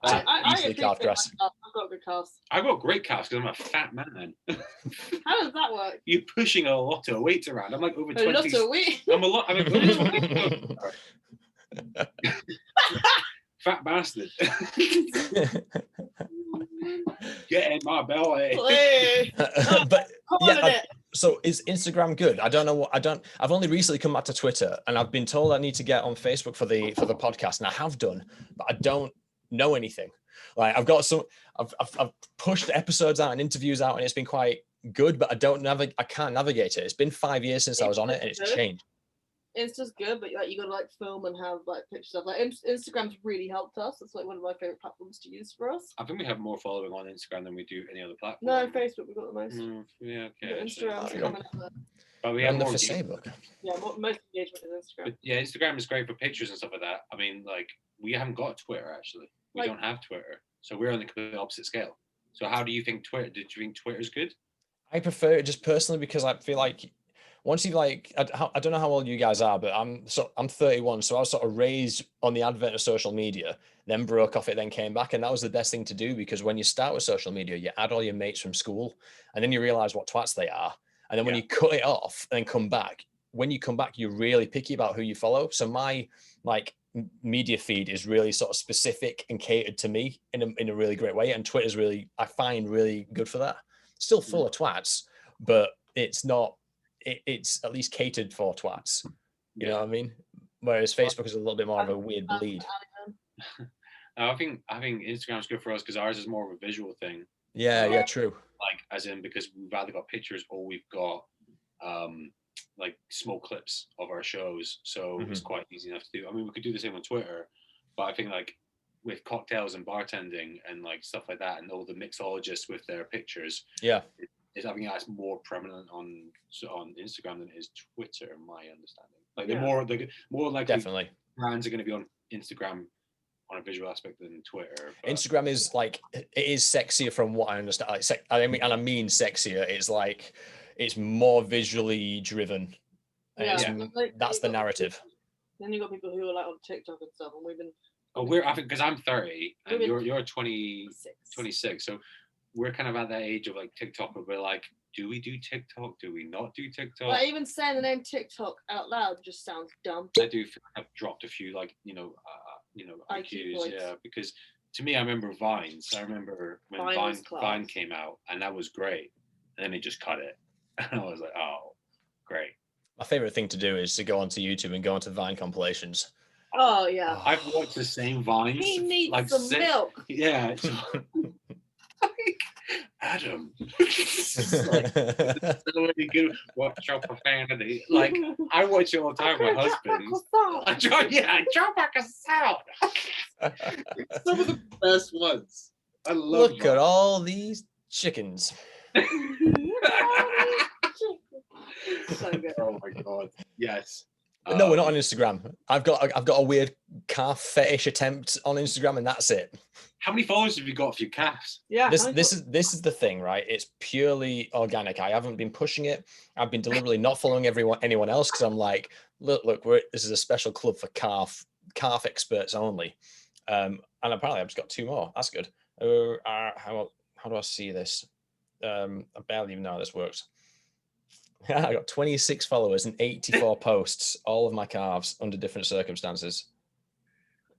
I calf dress. I've got good calves. I've got great calves because I'm a fat man. How does that work? You're pushing a lot of weight around. I'm like over 20. A lot of weight. I'm a lot. Fat bastard. Get in my belly. But yeah, so is Instagram good? I don't know I've only recently come back to Twitter, and I've been told I need to get on Facebook for the podcast, and I have done, but I don't know anything. Like I've pushed episodes out and interviews out, and it's been quite good, but I can't navigate it. It's been 5 years since I was on it, and it's changed. Insta's good, but like you gotta like film and have like pictures of like Instagram's really helped us. It's like one of my favorite platforms to use for us. I think we have more following on Instagram than we do any other platform. No, Facebook we've got the most. Yeah, okay. Instagram's coming up there. But we have more Facebook. Yeah, most engagement is Instagram. But yeah, Instagram is great for pictures and stuff like that. I mean, like we haven't got Twitter actually. We don't have Twitter, so we're on the complete opposite scale. So how do you think Twitter? Did you think Twitter's good? I prefer it just personally because I feel like once you like, I don't know how old you guys are, but I'm 31, so I was sort of raised on the advent of social media, then broke off it, then came back, and that was the best thing to do, because when you start with social media, you add all your mates from school, and then you realize what twats they are, and then when you cut it off and then come back, when you come back, you're really picky about who you follow. So my like media feed is really sort of specific and catered to me in a really great way, and Twitter's really, I find, really good for that. still full of twats, but it's not. It's at least catered for twats. You know what I mean? Whereas Facebook is a little bit more of a weird bleed. I think Instagram's good for us because ours is more of a visual thing. Yeah, true. Like, as in, because we've either got pictures or we've got like small clips of our shows, so it's quite easy enough to do. I mean, we could do the same on Twitter, but I think like with cocktails and bartending and like stuff like that, and all the mixologists with their pictures, I think that's more prominent on Instagram than it is Twitter, in my understanding. Like they're more likely Definitely brands are going to be on Instagram on a visual aspect than Twitter. Instagram is like, it is sexier from what I understand. Like, I mean sexier. It's like, it's more visually driven. That's the narrative. Then you got people who are like on TikTok and stuff, and we've been. I think because I'm 30 and you're 26, so we're kind of at that age of like TikTok where we're like, do we do TikTok? Do we not do TikTok? Like, even saying the name TikTok out loud just sounds dumb. I do feel I've dropped a few IQs, because to me, I remember Vines. I remember when Vine came out, and that was great. And then they just cut it, and I was like, oh, great. My favorite thing to do is to go onto YouTube and go onto Vine compilations. Oh yeah, I've watched the same Vines. He needs like some milk. Yeah. Adam. Like, so many good. Watch your profanity. Like, I watch it all the time with my husband. I drop back a sound. Some of the best ones. I love. Look at all these chickens. So good. Oh my god. Yes. No, we're not on Instagram. I've got a weird calf fetish attempt on Instagram, and that's it. How many followers have you got for your calves? Yeah. This is the thing, right? It's purely organic. I haven't been pushing it. I've been deliberately not following anyone else because I'm like, look, this is a special club for calf experts only. And apparently I've just got 2 more. That's good. How do I see this? I barely even know how this works. I got 26 followers and 84 posts, all of my calves under different circumstances.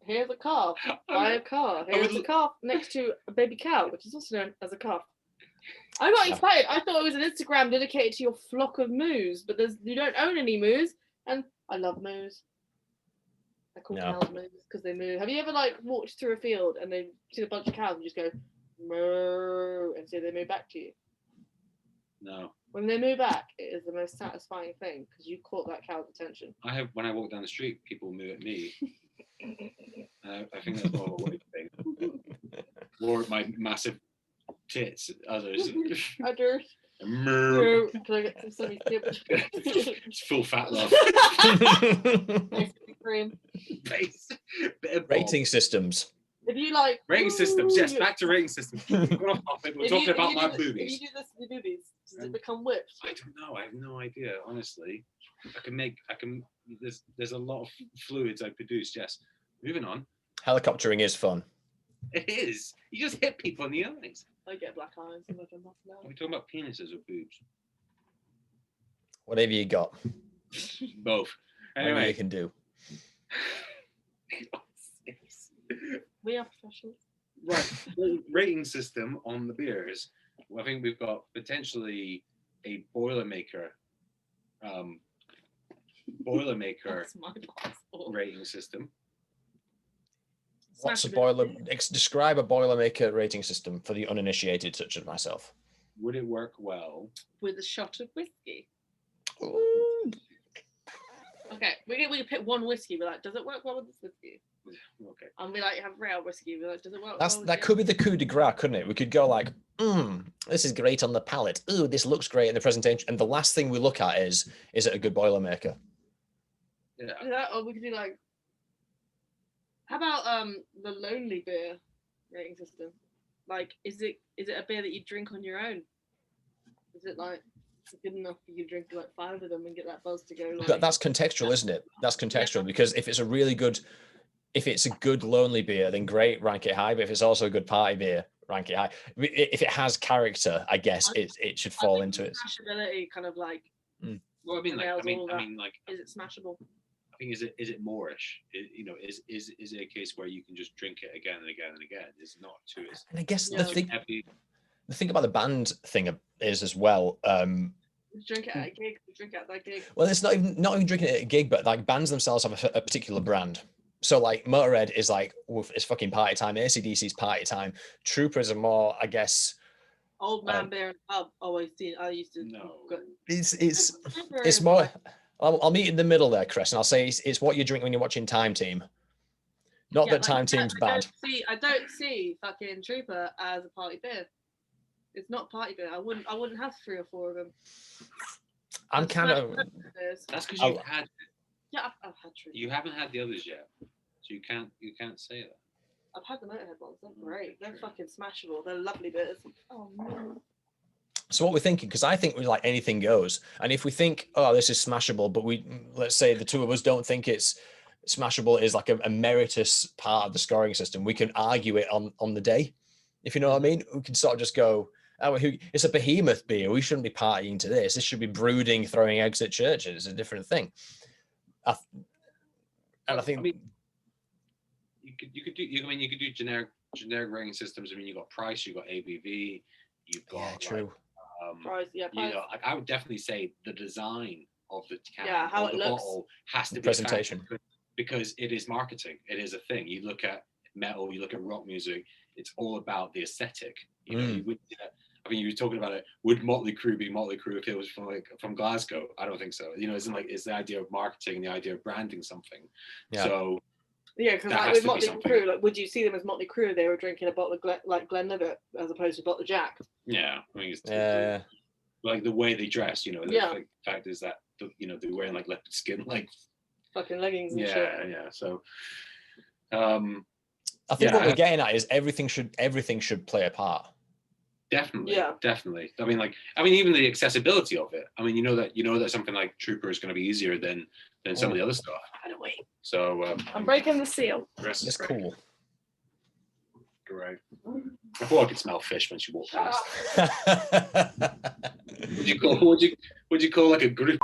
Here's a calf. Buy a car. Here's a calf next to a baby cow, which is also known as a calf. I got excited. I thought it was an Instagram dedicated to your flock of moos, but you don't own any moos, and I love moos. I call cows moos because they moo. Have you ever like walked through a field and they've seen a bunch of cows and just go moo and so they move back to you? No. When they move back, it is the most satisfying thing because you caught that cow's attention. When I walk down the street, people moo at me. I think that's more of a weird thing. Or my massive tits, others. Moo. Can I get some sunny tips? It's full fat love. Cream. Rating systems. If you like rating systems, yes, back to rating systems. We're talking about my boobies. If you do this to the boobies, does it become whipped? I don't know. I have no idea, honestly. There's a lot of fluids I produce, yes. Moving on. Helicoptering is fun. It is. You just hit people in the eyes. I get black eyes. Are we talking about penises or boobs? Whatever you got. Both. Anyway. You can do. We are professionals. Right. Rating system on the beers. I think we've got potentially a Boilermaker rating system. What's describe a Boilermaker rating system for the uninitiated such as myself? Would it work well with a shot of whiskey? Ooh. Okay, we can pick one whiskey. Be like, does it work well with this whiskey? Okay. And we like have rare whiskey. Be like, does it work? That could be the coup de grace, couldn't it? We could go like, this is great on the palate. Ooh, this looks great in the presentation. And the last thing we look at is it a good Boilermaker? Yeah. Or we could do like, how about the lonely beer rating system? Like, is it a beer that you drink on your own? Is it like good enough for you to drink like 5 of them and get that buzz to go? Like... That's contextual, isn't it? That's contextual because if it's a good lonely beer, then great, rank it high. But if it's also a good party beer, rank it high. If it has character, I guess it should fall into it. Smashability, kind of like. Well, I mean, is it smashable? I think is it Moorish? Is it a case where you can just drink it again and again and again? It's not too. And I guess the thing. the thing about the band thing is as well. Drink it at a gig. Drink it at that gig. Well, it's not even drinking it at a gig, but like bands themselves have a particular brand. So like Motorhead is like, it's fucking party time. ACDC's party time. Troopers are more, I guess. Old man beer in the pub. Always seen. I used to. No. It's more. I'll meet in the middle there, Chris, and I'll say it's what you drink when you're watching Time Team. Not that Time Team's bad. I don't see fucking Trooper as a party beer. It's not party beer. I wouldn't have 3 or 4 of them. I'm kind of. That's because you've had. Yeah, I've had Trooper. You haven't had the others yet, so you can't say that. I've had the Motorhead ones. They're great. They're fucking smashable. They're lovely beers. Oh no. So what we're thinking, because I think we like anything goes, and if we think, oh, this is smashable, but let's say the two of us don't think it's smashable, is like a meritorious part of the scoring system, we can argue it on the day, if you know what I mean. We can sort of just go, oh, it's a Behemoth beer, we shouldn't be partying to this should be brooding, throwing eggs at churches. It's a different thing. I think you could do generic rating systems. I mean, you've got price, you've got ABV, you've got true. Price, price. You know, like I would definitely say the design of the can, how it the looks, bottle has to be presentation, because it is marketing. It is a thing. You look at metal, you look at rock music. It's all about the aesthetic. You know, you would. I mean, you were talking about it. Would Motley Crue be Motley Crue if it was from Glasgow? I don't think so. You know, it's the idea of marketing and the idea of branding something. Yeah. So. Yeah, because like with Motley Crue, like, would you see them as Motley Crue if they were drinking a bottle of Glenlivet as opposed to a bottle of Jack? Yeah, I mean, it's like the way they dress, you know. The fact is that they're wearing like leopard skin, like fucking leggings and shit. Yeah. So, I think what we're getting at is everything should play a part. Definitely, definitely. I mean, even the accessibility of it. I mean, you know that something like Trooper is going to be easier than some of the other stuff. I don't wait. So I'm breaking the seal. It's cool. Great. I thought I could smell fish when she walked past. Would you call like a group?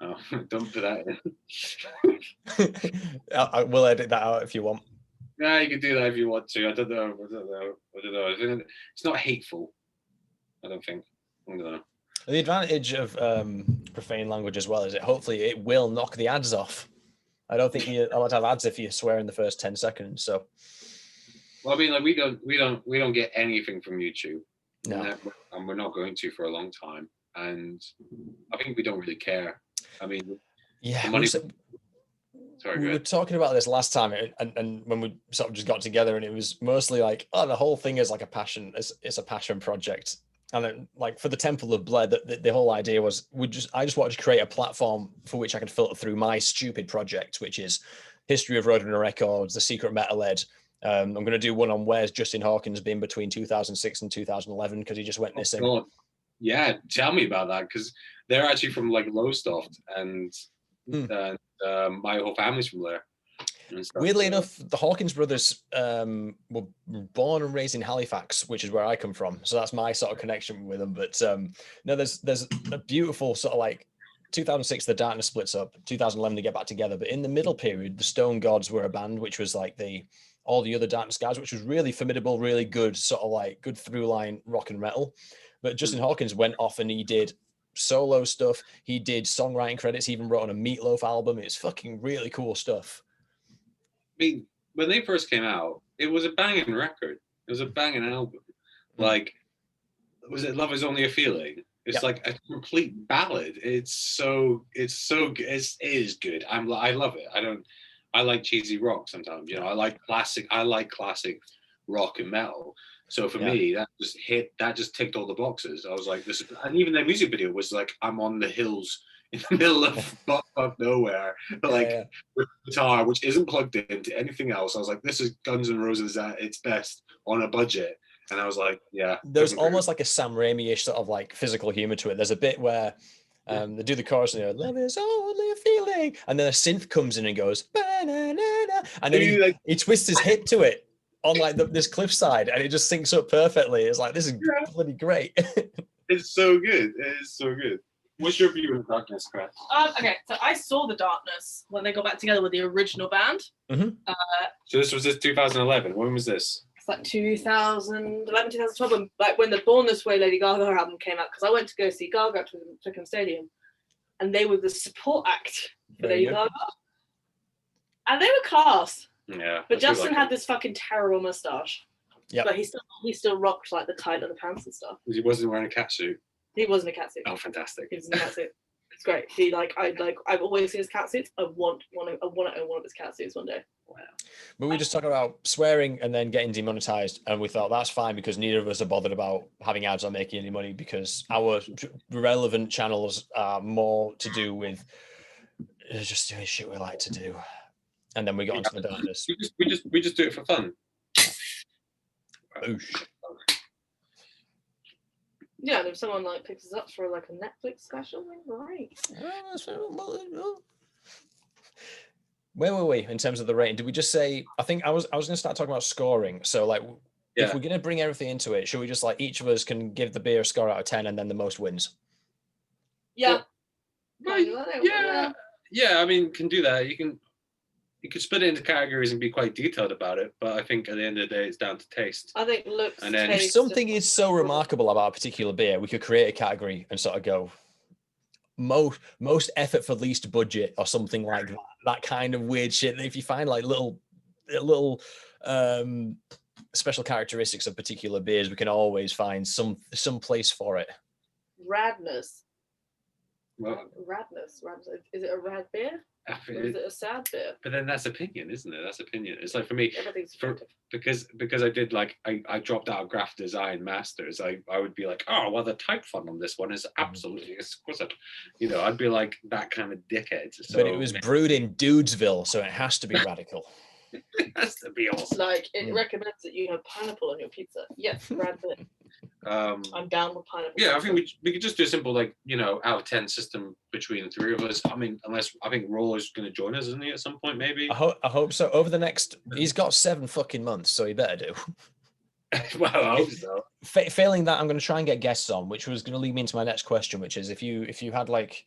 Oh, don't put that in. I will edit that out if you want. Yeah, you can do that if you want to. I don't know. It's not hateful. I don't think. I don't know. The advantage of profane language as well is hopefully it will knock the ads off. I don't think you're allowed to have ads if you swear in the first 10 seconds. So, well, I mean, like we don't get anything from YouTube, no, and we're not going to for a long time. And I think we don't really care. I mean, yeah. Sorry, we were talking about this last time, and when we sort of just got together, and it was mostly like, oh, the whole thing is like a passion. It's a passion project. And then, like for the Temple of Bleh, the whole idea was I just wanted to create a platform for which I could filter through my stupid project, which is history of Roadrunner Records, the Secret Metal Ed. I'm going to do one on where's Justin Hawkins been between 2006 and 2011 because he just went missing. God. Yeah, tell me about that, because they're actually from like Lowestoft, and my whole family's from there. Weirdly enough, the Hawkins brothers were born and raised in Halifax, which is where I come from. So that's my sort of connection with them. But no, there's a beautiful sort of like 2006, the Darkness splits up. 2011, they get back together. But in the middle period, the Stone Gods were a band, which was like all the other Darkness guys, which was really formidable, really good, sort of like good through line rock and metal. But Justin Hawkins went off and he did solo stuff. He did songwriting credits. He even wrote on a Meatloaf album. It's fucking really cool stuff. I mean, when they first came out, it was a banging record. It was a banging album. Like, was it Love Is Only a Feeling? It's like a complete ballad. It is good. I love it. I like cheesy rock sometimes. You know, I like classic rock and metal. So for me, that just ticked all the boxes. I was like, and even their music video was like, I'm on the hills in the middle of butt nowhere, with guitar, which isn't plugged into anything else. I was like, this is Guns N' Roses at its best on a budget. And I was like, yeah. There's almost like a Sam Raimi-ish sort of like physical humor to it. There's a bit where they do the chorus and they're like, love is only a feeling. And then a synth comes in and goes, ba-na-na-na. And then he twists his hip to it on like this cliffside, and it just syncs up perfectly. It's like, this is bloody great. It's so good. It is so good. What's your view of Darkness, Cress? Okay, so I saw the Darkness when they got back together with the original band. Mm-hmm. So this was 2011. When was this? It's like 2011, 2012, and like when the Born This Way Lady Gaga album came out, because I went to go see Gaga at Twickenham Stadium, and they were the support act for Lady Gaga, and they were class. Yeah. But Justin had this fucking terrible mustache. Yeah. But he still rocked like the tight of the pants and stuff. He wasn't wearing a catsuit. He wasn't a catsuit. Oh, fantastic. He was in a catsuit. It's great. I've always seen his catsuits. I want to own one of his catsuits one day. Wow. But we were just talking about swearing and then getting demonetized, and we thought that's fine because neither of us are bothered about having ads or making any money because our relevant channels are more to do with just doing shit we like to do. And then we got onto the Darkness. We just do it for fun. Oosh. Yeah, and if someone like picks us up for like a Netflix special, then great. Where were we in terms of the rating? Did we just say? I think I was going to start talking about scoring. So like, if we're going to bring everything into it, should we just like each of us can give the beer a score out of 10, and then the most wins? Yeah. Yeah. I mean, can do that. You could split it into categories and be quite detailed about it, but I think at the end of the day, it's down to taste. I think looks. And then if something is so remarkable about a particular beer, we could create a category and sort of go most effort for least budget or something like that. That kind of weird shit. If you find like little special characteristics of particular beers, we can always find some place for it. Radness. Well, Radness. Is it a rad beer? Or is it a sad beer? But then that's opinion, isn't it? That's opinion. It's like for me, Everything's because I did like I dropped out of graphic design masters. I would be like, oh well, the type font on this one is absolutely exquisite. You know, I'd be like that kind of dickhead. So, but it was brewed in Dudesville, so it has to be radical. It has to be awesome. Like it recommends that you have pineapple on your pizza. Yes, rad beer. I'm down with pineapple. Yeah, I think we could just do a simple like out of 10 system between the three of us. I mean, unless I think Roller's going to join us, isn't he, at some point maybe? I hope so. Over the next, he's got 7 fucking months, so he better do. Well, I hope so. Failing that, I'm going to try and get guests on, which was going to lead me into my next question, which is if you had like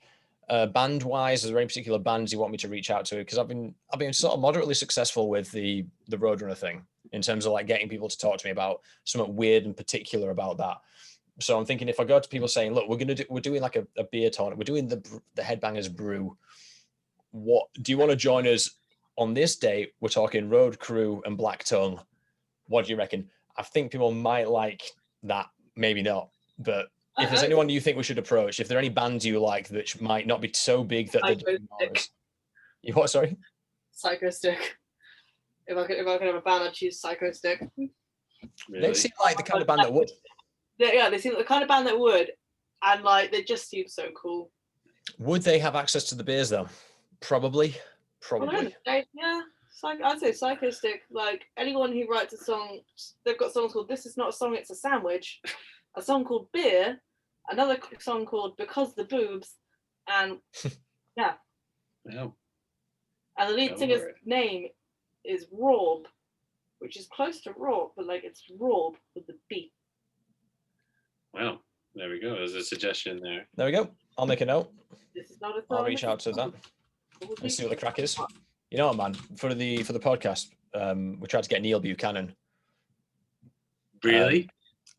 band wise, is there any particular bands you want me to reach out to? Because I've been sort of moderately successful with the Roadrunner thing in terms of like getting people to talk to me about something weird and particular about that. So I'm thinking if I go to people saying, look, we're doing like a beer tournament, we're doing the Headbangers Brew. What do you want to join us on this date? We're talking Road Crew and Black Tongue. What do you reckon? I think people might like that, maybe not. But if there's anyone you think we should approach, if there are any bands you like that might not be so big that they're doing ours. You what? Sorry. Psycho Stick. If I could have a band, I'd choose Psycho Stick. Really? They seem like the kind of band that would. They seem like the kind of band that would, and like they just seem so cool. Would they have access to the beers though? Probably. Yeah. I'd say Psycho Stick. Like anyone who writes a song, they've got songs called "This Is Not a Song, It's a Sandwich," a song called "Beer," another song called "Because the Boobs," and yeah. No. And the lead singer's name is Rob, which is close to Rob, but like it's Rob with the B. Wow. There we go. There's a suggestion there. There we go. I'll make a note. This is not a I'll reach out to that and see what the crack is. You know what, man? For the podcast, we tried to get Neil Buchanan. Really?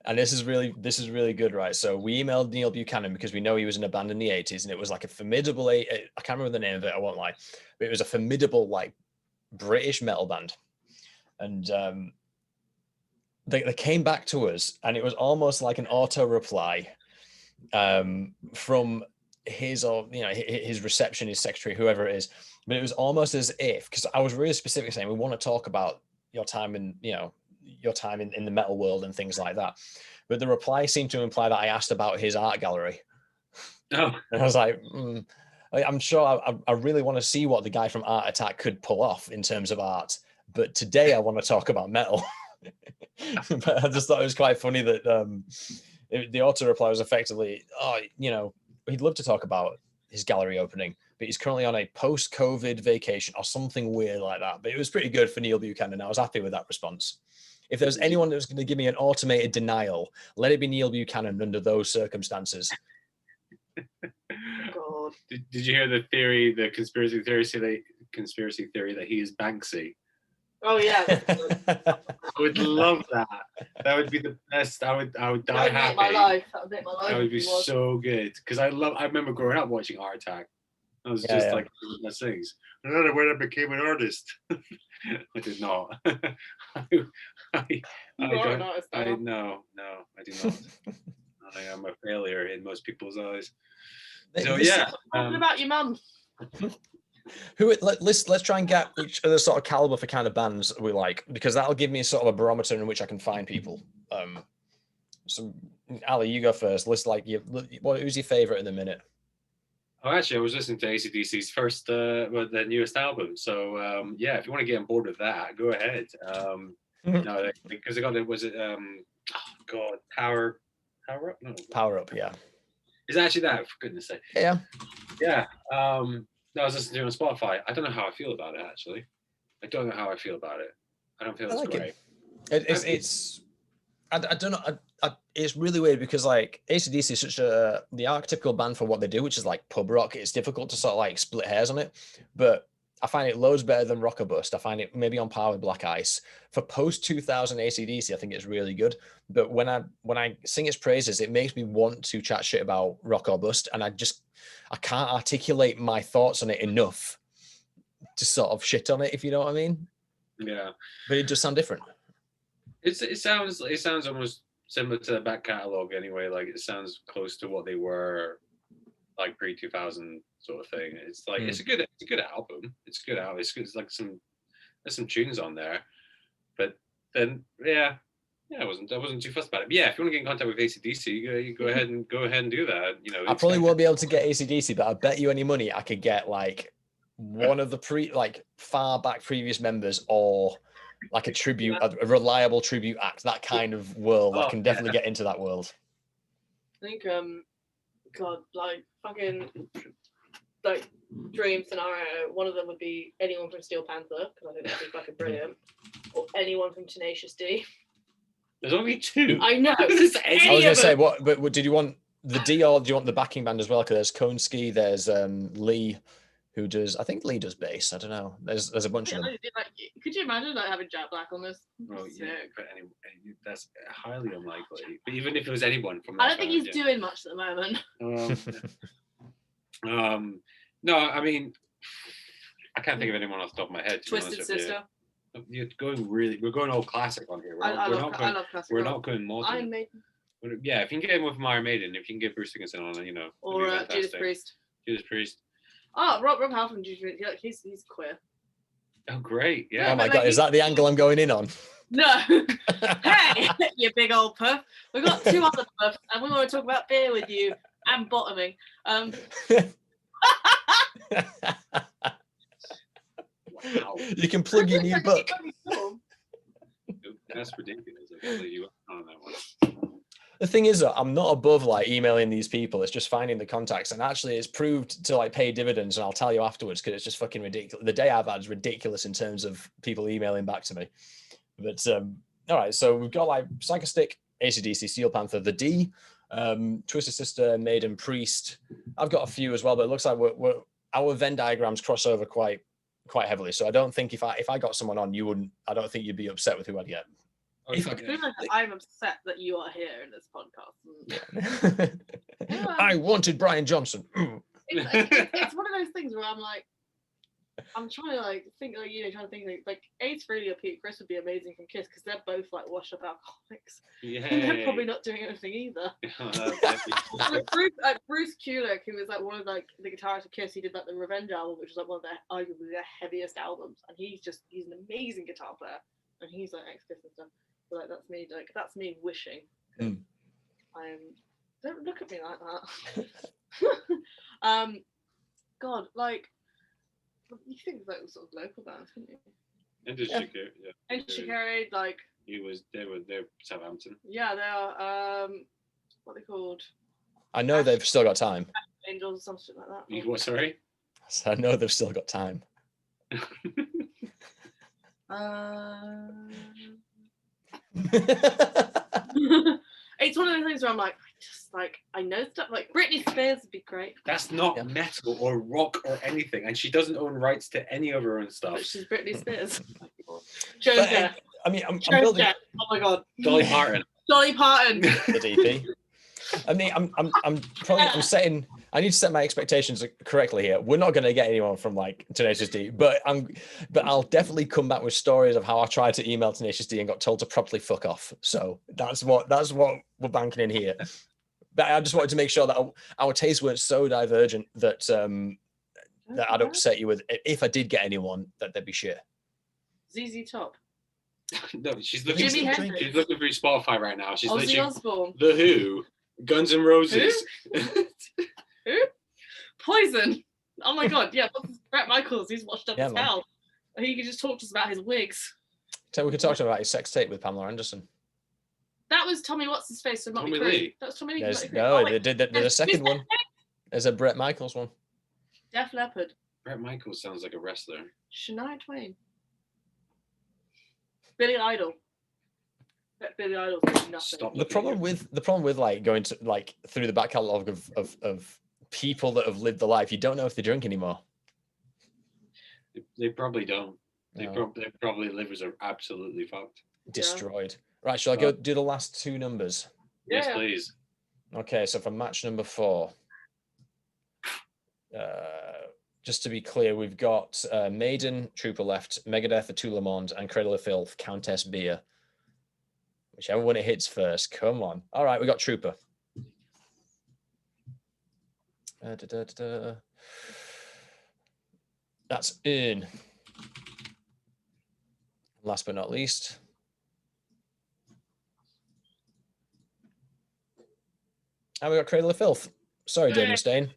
And this is really good, right? So we emailed Neil Buchanan because we know he was in a band in the 80s, and it was like a formidable, I can't remember the name of it, I won't lie, but it was a formidable like British metal band. And they came back to us, and it was almost like an auto reply from his reception, his secretary, whoever it is. But it was almost as if, because I was really specific saying we want to talk about your time in the metal world and things like that. But the reply seemed to imply that I asked about his art gallery. Oh. And I was like, I'm sure I really want to see what the guy from Art Attack could pull off in terms of art. But today I want to talk about metal. But I just thought it was quite funny that the auto reply was effectively, he'd love to talk about his gallery opening, but he's currently on a post-COVID vacation or something weird like that. But it was pretty good for Neil Buchanan. I was happy with that response. If there was anyone that was going to give me an automated denial, let it be Neil Buchanan under those circumstances. Did you hear the theory, the conspiracy theory that he is Banksy? Oh yeah. I would love that. That would be the best. I would die That would happy. make my life. That would make my life. That would be if he was. so good. Because I remember growing up watching Art Attack. I was just like my things. And then when I became an artist, I did not. I do not. I do not. I am a failure in most people's eyes. So What about your mum? Let's try and get each other sort of caliber for kind of bands we like, because that'll give me sort of a barometer in which I can find people. So Ali, you go first. Who's your favorite in the minute? Oh, actually, I was listening to ACDC's first, their newest album. So if you want to get on board with that, go ahead. No, because they got it. Was it? Power Up? No, Power Up. Yeah. Is it actually that? For goodness' sake. Yeah. Yeah. I was listening to it on Spotify. I don't know how I feel about it, actually. I don't know how I feel about it. I don't feel it's great. I don't know. It's really weird because like ACDC is such the archetypical band for what they do, which is like pub rock. It's difficult to sort of like split hairs on it, but I find it loads better than Rock or Bust. I find it maybe on par with Black Ice. For post 2000 ACDC, I think it's really good. But when I sing its praises, it makes me want to chat shit about Rock or Bust, and I can't articulate my thoughts on it enough to sort of shit on it, if you know what I mean. Yeah. But it does sound different. It sounds almost similar to the back catalogue anyway. Like it sounds close to what they were like pre-2000 sort of thing. It's like it's a good album. It's a good album. It's good. It's like there's some tunes on there, but then I wasn't too fussed about it. But yeah, if you want to get in contact with ACDC, you go ahead and do that. You know, I probably won't be able to get ACDC, but I bet you any money I could get like one of the far back previous members, or like a reliable tribute act. That kind of world, I can definitely get into that world. I think God, like fucking like dream scenario, one of them would be anyone from Steel Panther, because I think that'd be fucking brilliant, or anyone from Tenacious D. There's only two. I know. I was gonna say but did you want the D, or do you want the backing band as well? Because there's Konski, there's Lee, who does, I think Lee does bass. I don't know. There's a bunch of them. Could you imagine like having Jack Black on this? Oh yeah, but that's highly unlikely. But even if it was anyone from that I don't think he's doing much at the moment. No, I mean, I can't think of anyone off the top of my head. Twisted Sister. We're going all classic on here. I love classic. We're not going modern. Iron Maiden. Yeah, if you can get him with Iron Maiden, if you can get Bruce Dickinson on, you know. Or Judas Priest. Judas Priest. Oh, Rob Halford, he's queer. Oh, great! Yeah. Oh my god, is that the angle I'm going in on? No. Hey, you big old puff. We've got two other puffs, and we want to talk about beer with you and bottoming. Wow. You can plug your new book. That's ridiculous. I can't believe you on that one. The thing is, I'm not above like emailing these people. It's just finding the contacts, and actually, it's proved to like pay dividends. And I'll tell you afterwards, because it's just fucking ridiculous. The day I've had is ridiculous in terms of people emailing back to me. But all right, so we've got like Psychostick, AC/DC, Steel Panther, the D, Twisted Sister, Maiden, Priest. I've got a few as well, but it looks like our Venn diagrams cross over quite heavily. So I don't think if I got someone on, I don't think you'd be upset with who I'd get. I'm upset that you are here in this podcast. I wanted Brian Johnson. It's one of those things where I'm like, I'm trying to like think like Ace Frehley or Pete Chris would be amazing from Kiss, because they're both like washed up alcoholics. Yeah. They're probably not doing anything either. Like Bruce Kulick, who was like one of like the guitarists of Kiss, he did like the Revenge album, which is like one of their arguably their heaviest albums, and he's an amazing guitar player, and he's like ex-Kiss and stuff. So like that's me wishing. Don't look at me like that. God, like. You think of like sort of local bands, couldn't you? And Shikari, like they're Southampton. Yeah, they are. What are they called? I know they've still got time. Angels or something like that. What? Sorry. I know they've still got time. It's one of those things where I'm like, I just like I know stuff like Britney Spears would be great. That's not metal or rock or anything, and she doesn't own rights to any of her own stuff. But she's Britney Spears. Joan Jett. I mean, I'm Joan building. Jett. Oh my god. Dolly Parton. Dolly Parton. The DP. I mean, I'm setting. I need to set my expectations correctly here. We're not going to get anyone from like Tenacious D, but I'll definitely come back with stories of how I tried to email Tenacious D and got told to properly fuck off. So that's what we're banking in here. But I just wanted to make sure that our tastes weren't so divergent that that I'd upset you with. If I did get anyone, that they'd be shit. ZZ Top. No, she's looking. Jimi Hendrix. She's looking through Spotify right now. She's Ozzy literally Osbourne. The Who, Guns N' Roses. Who? Poison. Oh my god, yeah. Bret Michaels, he's washed up as hell. He could just talk to us about his wigs. So we could talk to him about his sex tape with Pamela Anderson. That was Tommy What's His Face with Motley Crue. That was Tommy Lee. No, there's a second one. There's a Bret Michaels one. Def Leppard. Bret Michaels sounds like a wrestler. Shania Twain. Billy Idol. Billy Idol's nothing. Stop. The problem with like going to like through the back catalogue of people that have lived the life, you don't know if they drink anymore. They probably don't. No. They probably livers are absolutely fucked. Destroyed. Right, shall I go do the last two numbers? Yes, please. Okay, so for match number 4, just to be clear, we've got Maiden, Trooper left, Megadeth, The Tout Le Monde, and Cradle of Filth, Countess, Beer. Whichever one it hits first. Come on. All right, we got Trooper. That's in. Last but not least. And we got Cradle of Filth. Sorry, Dave Mustaine.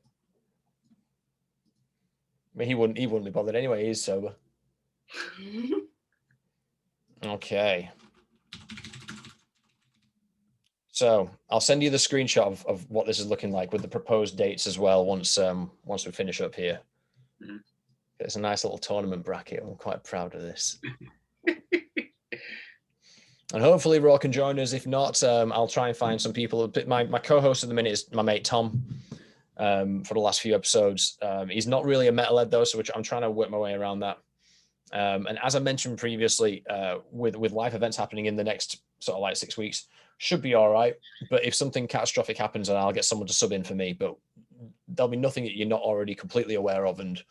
I mean, he wouldn't be bothered anyway. He's sober. Okay. So I'll send you the screenshot of what this is looking like with the proposed dates as well once we finish up here. Mm-hmm. It's a nice little tournament bracket. I'm quite proud of this. And hopefully Raw can join us. If not, I'll try and find some people. My co-host at the minute is my mate Tom. For the last few episodes, he's not really a metalhead though, so I'm trying to work my way around that. And as I mentioned previously, with live events happening in the next sort of like 6 weeks, should be all right. But if something catastrophic happens, then I'll get someone to sub in for me. But there'll be nothing that you're not already completely aware of. And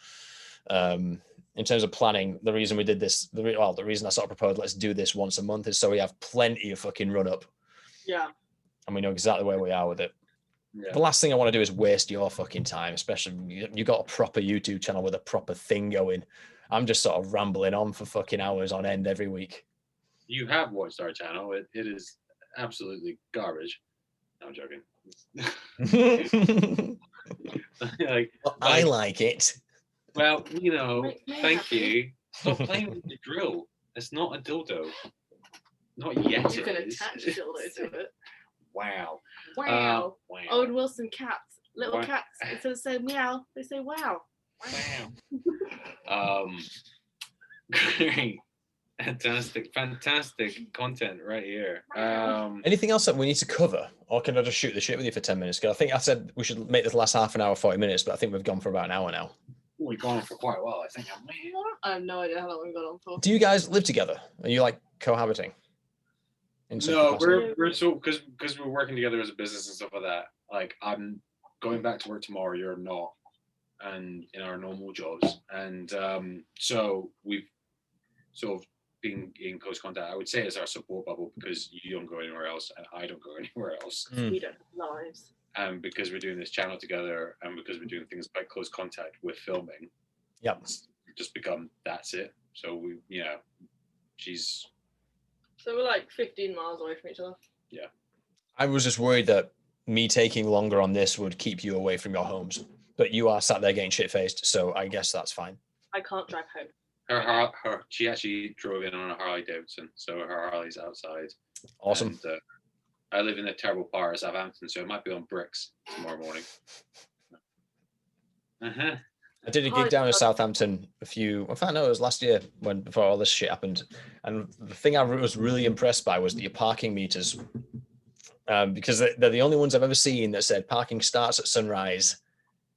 in terms of planning, the reason we did this, the reason I sort of proposed let's do this once a month is so we have plenty of fucking run up. Yeah. And we know exactly where we are with it. Yeah. The last thing I want to do is waste your fucking time, especially you got a proper YouTube channel with a proper thing going. I'm just sort of rambling on for fucking hours on end every week. You have watched our channel. It is absolutely garbage. No, I'm joking. I like it. Well, thank you. Stop playing with the drill. It's not a dildo. Not yet. You can attach a dildo to it. Wow. Wow. Wow. Owen Wilson cats. Little Wow. cats. Instead of saying meow, they say wow. Wow. Great. Fantastic content right here. Anything else that we need to cover? Or can I just shoot the shit with you for 10 minutes? Because I think I said we should make this last half an hour, 40 minutes, but I think we've gone for about an hour now. We've gone on for quite a while, I think. I have no idea how long we've gone on for. Do you guys live together? Are you like cohabiting? No, we're so because we're working together as a business and stuff like that. Like I'm going back to work tomorrow, you're not, and in our normal jobs, and so we've sort of been in close contact. I would say it's our support bubble because you don't go anywhere else and I don't go anywhere else. We don't have lives. And because we're doing this channel together, and because we're doing things by close contact with filming, it's just become that's it. So she's. So we're like 15 miles away from each other. Yeah. I was just worried that me taking longer on this would keep you away from your homes, but you are sat there getting shit-faced, so I guess that's fine. I can't drive home. She actually drove in on a Harley Davidson, so her Harley's outside. Awesome. And, I live in a terrible part of Southampton, so it might be on bricks tomorrow morning. I did a gig down in Southampton it was last year before all this shit happened. And the thing I was really impressed by was that your parking meters because they're the only ones I've ever seen that said parking starts at sunrise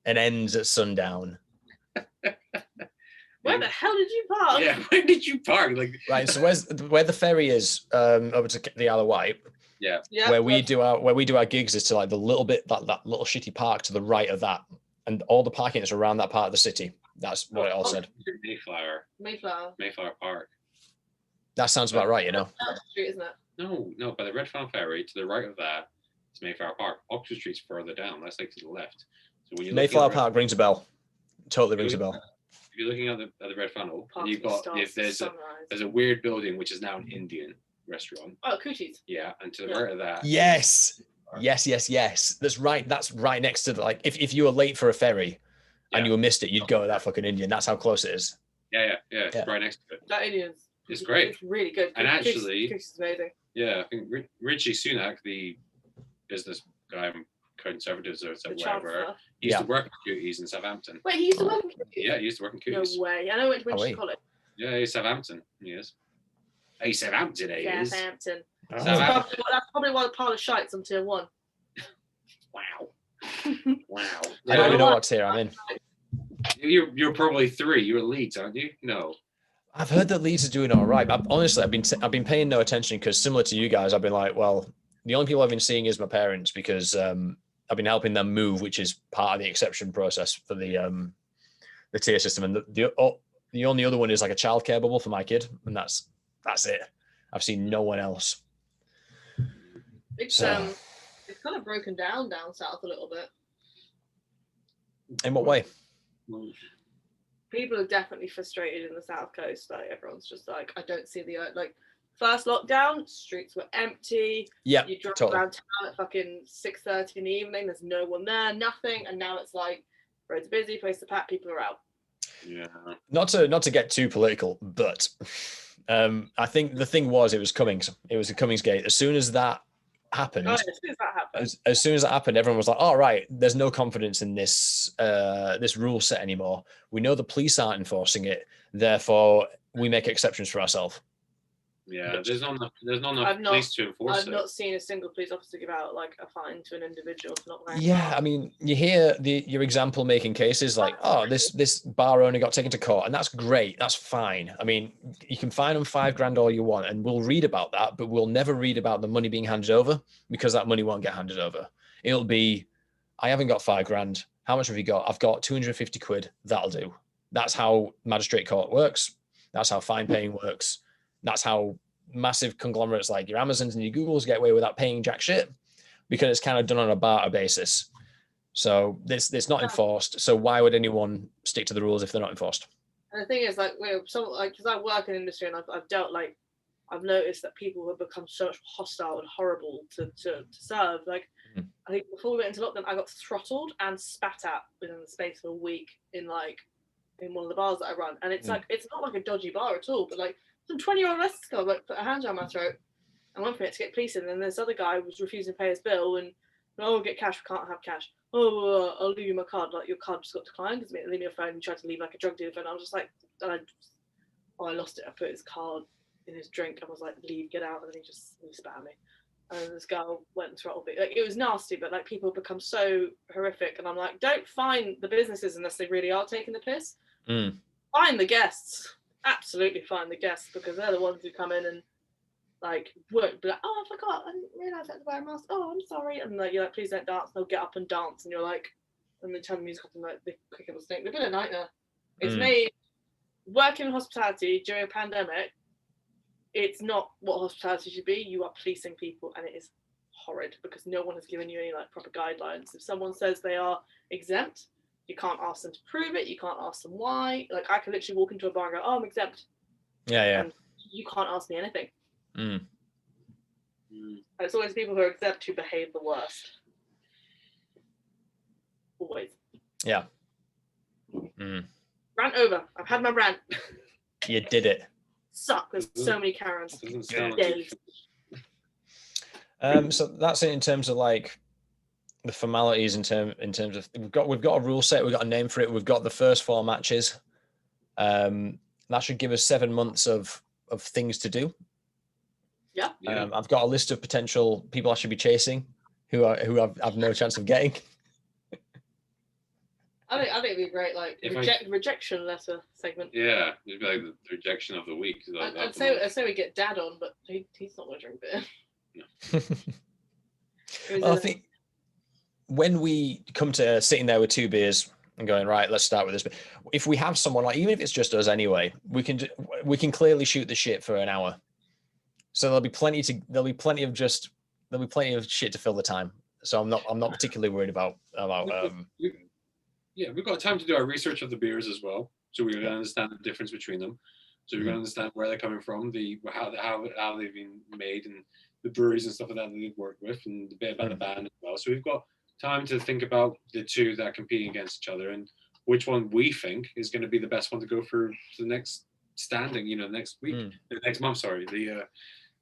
and ends at sundown. Where the hell did you park? Yeah, where did you park? Like, Right, so where the ferry is over to the Isle of Wight, yeah, where we do our gigs is to like the little bit that little shitty park to the right of that, and all the parking is around that part of the city. That's what it all said. Mayflower Park. That sounds about right, you know. Street, isn't it? No, by the Red Farm Ferry to the right of that is Mayflower Park. Oxford Street's further down. That's like to the left. So when you Mayflower Park rings a bell. Totally rings a bell. If you're looking at the Red Funnel, and you've got there's a weird building which is now an Indian restaurant. Oh, Coochie's. Yeah, and to the right of that. Yes. That's right. That's right next to the, like if you were late for a ferry and you missed it, you'd go to that fucking Indian. That's how close it is. Yeah. It's right next to it. That Indian's it's great. It's really good. And actually, Coochie's is amazing. Yeah, I think Richie Sunak, the business guy, Conservatives or whatever, he used to work at Cooties in Southampton. Wait, he used to work in Cooties? Yeah, he used to work in Cooties. No way. I know which college. Yeah, he's Southampton. He is. Hey, Southampton, he is. Southampton. Oh. That's probably why the pile of shites on tier 1. Wow. I don't even know what tier I'm in. You're probably 3. You're Leeds, aren't you? No. I've heard that Leeds are doing all right. Honestly, I've been paying no attention because similar to you guys, I've been like, well, the only people I've been seeing is my parents because I've been helping them move, which is part of the exception process for the tier system. And the only other one is like a childcare bubble for my kid, and that's it. I've seen no one else. It's kind of broken down south a little bit. In what way? People are definitely frustrated in the south coast. Like everyone's just like, I don't see the like. First lockdown, streets were empty. Yeah, you drive around town at fucking 6:30 in the evening. There's no one there, nothing, and now it's like roads are busy, place to pack, people are out. Yeah. Not to get too political, but I think the thing was it was Cummings. It was the Cummings gate. As soon as that happened, as soon as that happened, everyone was like, "All right, there's no confidence in this this rule set anymore. We know the police aren't enforcing it, therefore we make exceptions for ourselves." Yeah, there's not enough police to enforce it. I've not seen a single police officer give out like a fine to an individual for not wearing. Yeah, I mean, you hear your example making cases like, oh, this bar owner got taken to court, and that's great, that's fine. I mean, you can fine them $5,000 all you want, and we'll read about that, but we'll never read about the money being handed over because that money won't get handed over. It'll be, I haven't got $5,000. How much have you got? I've got 250 quid. That'll do. That's how magistrate court works. That's how fine paying works. That's how massive conglomerates like your Amazons and your Googles get away without paying jack shit because it's kind of done on a barter basis. So it's not enforced. So why would anyone stick to the rules if they're not enforced? And the thing is, like, because I work in industry and I've noticed that people have become so much hostile and horrible to serve. Like, I think before we went into lockdown, I got throttled and spat at within the space of a week in one of the bars that I run. And it's like, it's not like a dodgy bar at all, but like some 20-year-old Leicester guy like put a hand down my throat and went for it to get police in. And then this other guy was refusing to pay his bill and, oh, get cash, we can't have cash. Oh, I'll leave you my card. Like, your card just got declined because leave me your phone and tried to leave like a drug dealer phone. I was just like, I lost it. I put his card in his drink. I was like, leave, get out. And then he spat at me. And this girl went and throttled me. Like, it was nasty, but like people become so horrific. And I'm like, don't fine the businesses unless they really are taking the piss. Fine the guests. Absolutely fine the guests, because they're the ones who come in and like won't be like, oh, I forgot, I didn't realise I had to wear a mask. Oh, I'm sorry. And like, you're like, please don't dance. They'll get up and dance, and you're like, and they turn the music up and like they quick little snake. They've been a nightmare. It's made working in hospitality during a pandemic. It's not what hospitality should be. You are policing people, and it is horrid because no one has given you any like proper guidelines. If someone says they are exempt, you can't ask them to prove it. You can't ask them why. Like, I can literally walk into a bar and go, oh, I'm exempt. Yeah. And you can't ask me anything. And it's always people who are exempt who behave the worst. Always. Yeah. Rant over. I've had my rant. You did it. Suck. There's so many Karens. So that's it in terms of like the formalities in terms of we've got a rule set, we've got a name for it, we've got the first 4 matches. That should give us 7 months of things to do. Yeah. I've got a list of potential people I should be chasing who I've no chance of getting. I think it'd be great, like rejection letter segment. Yeah, it'd be like the rejection of the week. I'd say we get Dad on, but he's not going to drink beer. Well, I think when we come to sitting there with 2 beers and going, right, let's start with this. If we have someone, like, even if it's just us anyway, we can clearly shoot the shit for an hour. So there'll be plenty of shit to fill the time. So I'm not particularly worried about. Yeah, we've got time to do our research of the beers as well, so we're going to understand the difference between them. So we're going to understand where they're coming from, how they've been made, and the breweries and stuff like that they've worked with, and a bit about the band as well. So we've got time to think about the 2 that are competing against each other and which one we think is going to be the best one to go for the next standing. Next week, the next month. Sorry, the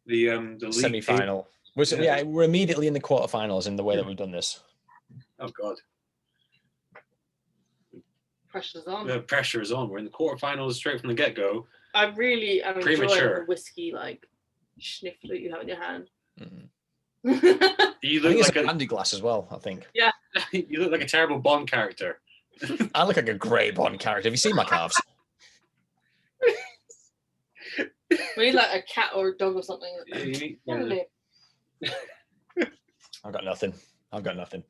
league semi-final. We're immediately in the quarterfinals in the way that we've done this. Oh God. Pressure's on. The pressure is on. We're in the quarterfinals straight from the get-go. I really am enjoying Premature. the whiskey sniff that you have in your hand. You I look think like it's a brandy glass as well, I think. Yeah. You look like a terrible Bond character. I look like a great Bond character. Have you seen my calves? We need like a cat or a dog or something. I've got nothing.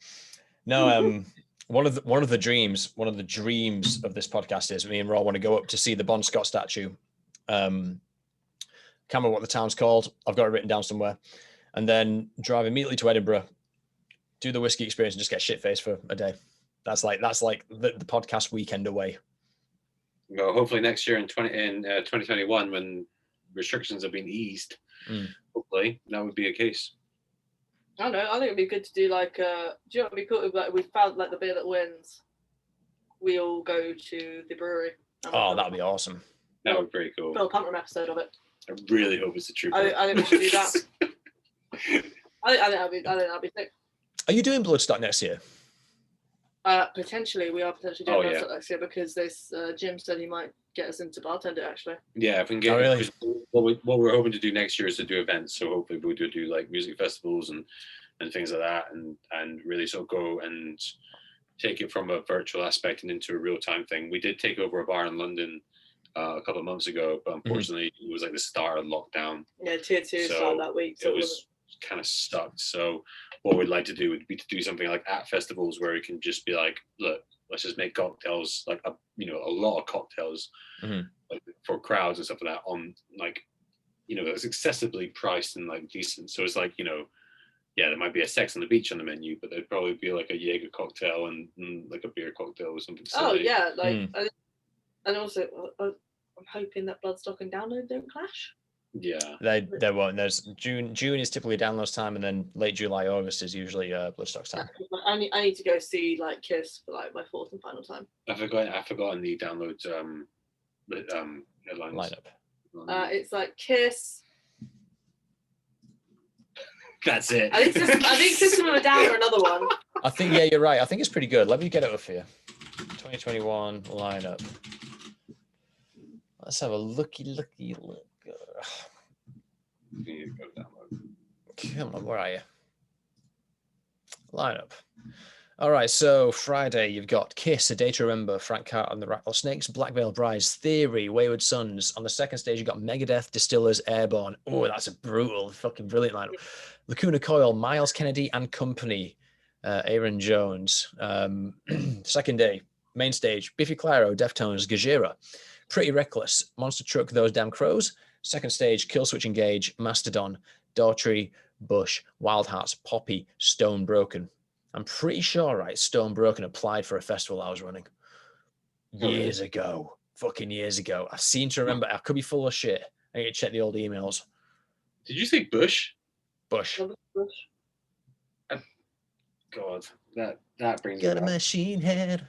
No, one of the dreams of this podcast is me and Raw want to go up to see the Bon Scott statue. Can't remember what the town's called. I've got it written down somewhere. And then drive immediately to Edinburgh, do the whiskey experience, and just get shit-faced for a day. That's like the podcast weekend away. Well, hopefully next year in 2021, when restrictions have been eased, hopefully that would be a case. I don't know. I think it'd be good to do do you know what would be cool? Like we found the beer that wins. We all go to the brewery. Oh, that'd be awesome. That would be pretty cool. Film a punt room episode of it. I really hope it's a true. I think we should do that. I think that'd be sick. Are you doing Bloodstock next year? Potentially, we are potentially doing Bloodstock next year because this Jim said he might get us into bartender actually. Yeah, if we can get. Really? What we're hoping to do next year is to do events. So hopefully we'll do like music festivals and things like that, and really sort of go and take it from a virtual aspect and into a real time thing. We did take over a bar in London a couple of months ago, but unfortunately it was like the start of lockdown. Yeah, tier 2 started that week. So it was kind of stuck. So what we'd like to do would be to do something like at festivals where it can just be like, look, let's just make cocktails, like a lot of cocktails like for crowds and stuff like that on it's accessibly priced and like decent. So it's like, there might be a Sex on the Beach on the menu, but there'd probably be like a Jaeger cocktail and like a beer cocktail or something silly. Oh yeah, and also I'm hoping that Bloodstock and Download don't clash. Yeah, they won't. There's June is typically Download's time, and then late July, August is usually Bloodstock's time. I need to go see Kiss for my 4th and final time. I've forgotten the Download headlines. Lineup. It's Kiss. That's it. I think System of a Down or another one. I think you're right. I think it's pretty good. Let me get it up for you. 2021 lineup. Let's have a looky look. Come on, where are you? Lineup. All right, so Friday you've got Kiss, A Day to Remember, Frank Carter and the Rattlesnakes, Black Veil Brides, Theory, Wayward Sons. On the second stage you've got Megadeth, Distillers, Airborne. Oh, that's a brutal, fucking brilliant lineup. Lacuna Coil, Miles Kennedy and Company, Aaron Jones. Second day, main stage, Biffy Clyro, Deftones, Gajira, Pretty Reckless, Monster Truck, Those Damn Crows. Second stage, Killswitch Engage, Mastodon, Daughtry, Bush, Wild Hearts, Poppy, Stone Broken. I'm pretty sure, right, Stone Broken applied for a festival I was running years ago. Fucking years ago. I seem to remember. I could be full of shit. I need to check the old emails. Did you say Bush? Bush. God, that brings Got a machine head.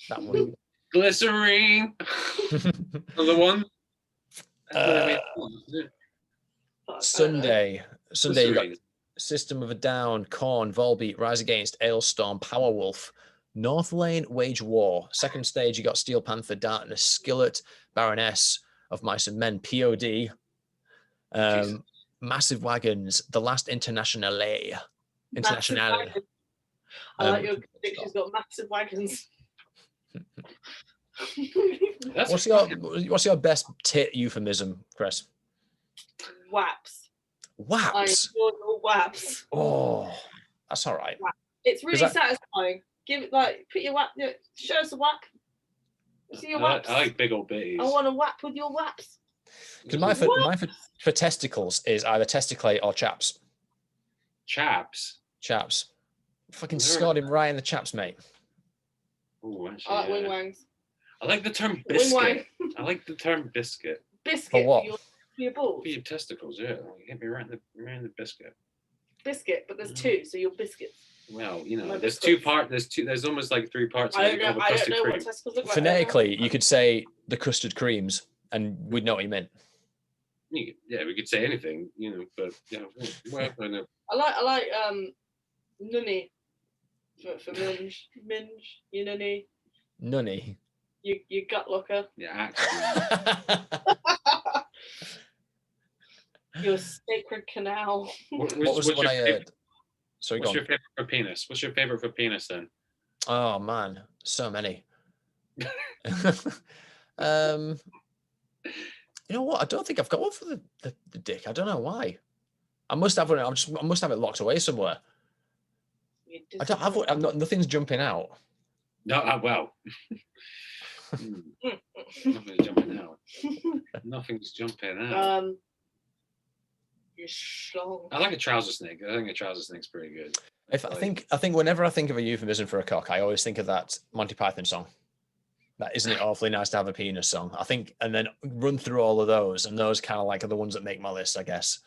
That one. Glycerine. Another one. Sunday you got System of a Down, Korn, Volbeat, Rise Against, Ailstorm, Powerwolf, North Lane, Wage War. Second stage you got Steel Panther, Darkness, Skillet, Baroness of Mice and Men, POD, Massive Wagons, The Last Internationale. Massive wagons. I like your prediction. She's got massive wagons. What's your best tit euphemism, Chris? Waps. Waps. I adore your waps. Oh, that's all right. It's really satisfying. Give it put your wap. Show us a wap. See your waps. I like big old bitties. I want to wap with your waps. Because mine for testicles is either testicles or chaps. Chaps. Fucking scored him right in the chaps, mate. Ooh, actually, I like wing wangs. I like the term biscuit. I like the term biscuit. Biscuit for what? For your balls. For your testicles, yeah. Hit me right in the biscuit. Biscuit, but there's two, so you're biscuits. Well, there's two parts. There's almost like three parts. I don't know what testicles look like. Phonetically, you could say the custard creams, and we'd know what you meant. Yeah, we could say anything, but well, I know. I like nunny for minge, you nunny. Nunny. You gut locker. Yeah, actually. Your sacred canal. What was the one I heard? Sorry, what's your favorite for penis? What's your favorite for penis then? Oh man, so many. You know what? I don't think I've got one for the dick. I don't know why. I must have one. I must have it locked away somewhere. I don't have one. Nothing's jumping out. No, well. Nothing's jumping out. Nothing's jumping out. You're strong. I like a trouser snake. I think a trouser snake's pretty good. I think whenever I think of a euphemism for a cock, I always think of that Monty Python song. That isn't it awfully nice to have a penis song. I think, and then run through all of those, and those kind of like are the ones that make my list, I guess.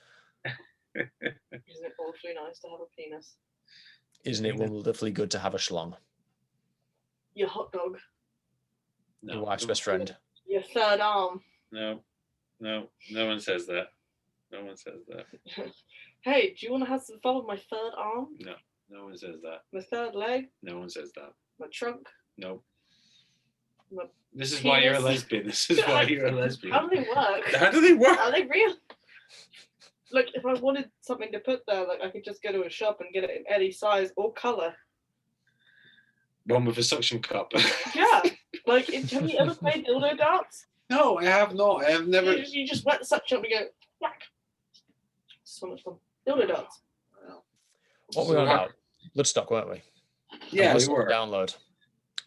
Isn't it awfully nice to have a penis? Isn't it wonderfully good to have a schlong? Your hot dog. No, your wife's best friend. Your third arm. No one says that. No one says that. Hey, do you want to have some fun with my third arm? No one says that. My third leg? No one says that. My trunk? No. My this is penis? why you're a lesbian. This is why you're a lesbian. How do they work? How do they work? Are they real? Like, if I wanted something to put there, like I could just go to a shop and get it in any size or color. One with a suction cup. Yeah. Like, have you ever played dildo darts? No, I have not. I have never. You just wet the suction up and go, whack. So much fun. Dildo darts. What were we on about? Bloodstock, weren't we? Yeah, we were. Download.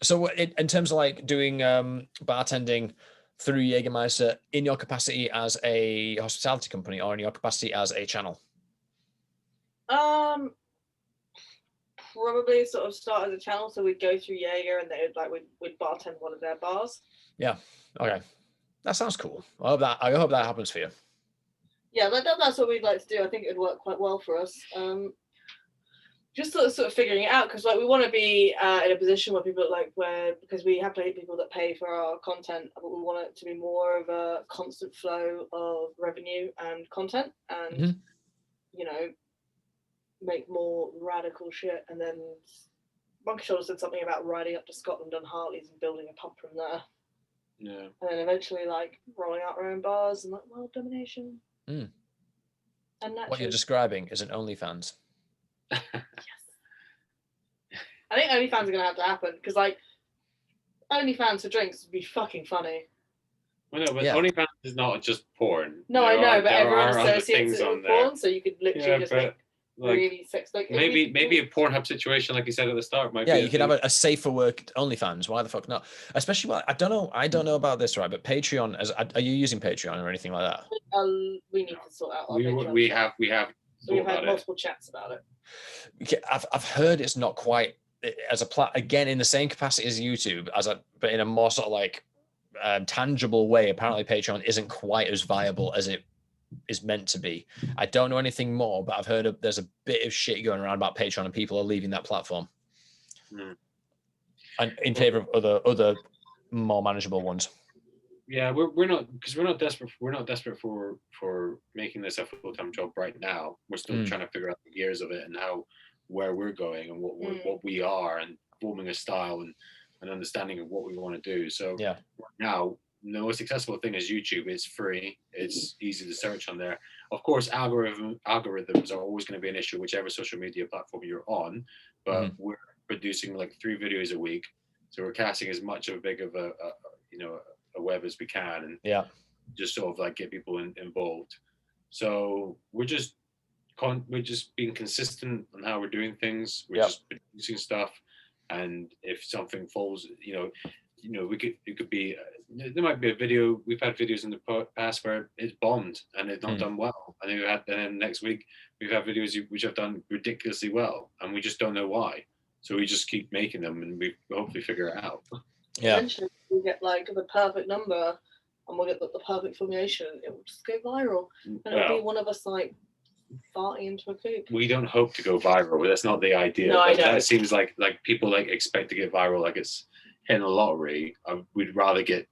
So in terms of like doing bartending through Jägermeister in your capacity as a hospitality company or in your capacity as a channel? Probably sort of start as a channel, so we'd go through Jaeger and we'd bartend one of their bars. Yeah. Okay. That sounds cool. I hope that happens for you. Yeah, that's what we'd like to do. I think it would work quite well for us. Just sort of figuring it out, because like we want to be in a position where people because we have people that pay for our content, but we want it to be more of a constant flow of revenue and content, and make more radical shit. And then Monkey Shoulder said something about riding up to Scotland on Harleys and building a pub from there. Yeah. And then eventually like rolling out our own bars and like world domination. Mm. And what you're describing is an OnlyFans. Yes. I think OnlyFans are gonna have to happen, because like OnlyFans for drinks would be fucking funny. Well, no, but OnlyFans is not just porn. No, I know, but everyone associates it with porn, so you could literally just make really sex. Like maybe a Pornhub situation, like you said at the start, might be. Yeah, you could have a safer work OnlyFans. Why the fuck not? Especially, I don't know about this, right? But Patreon, are you using Patreon or anything like that? We need to sort out. We have. We've had multiple chats about it. Okay, I've heard it's not quite as a again in the same capacity as YouTube, but in a more sort of like tangible way. Apparently, Patreon isn't quite as viable as it is meant to be. I don't know anything more, but I've heard there's a bit of shit going around about Patreon, and people are leaving that platform and in favor of other more manageable ones. Yeah, we're not desperate. We're not desperate for making this a full-time job right now. We're still trying to figure out the gears of it and where we're going and what we are, and forming a style and an understanding of what we want to do. So right now, the most successful thing is YouTube. It's free. It's easy to search on there. of course, algorithms are always going to be an issue, whichever social media platform you're on. But we're producing like 3 videos a week, so we're casting as much of a web as we can, and just sort of like get people involved. So we're just being consistent on how we're doing things. We're just producing stuff, and if something falls, it could be there might be a video. We've had videos in the past where it's bombed and it's not done well, and then next week we've had videos which have done ridiculously well, and we just don't know why. So we just keep making them, and we hopefully figure it out. Yeah. Eventually, we get like the perfect number, and we'll get the perfect formulation. It will just go viral, and it'll be one of us like farting into a coop. We don't hope to go viral, but that's not the idea. No, I know. That seems like people like expect to get viral, like it's hitting a lottery. We'd rather get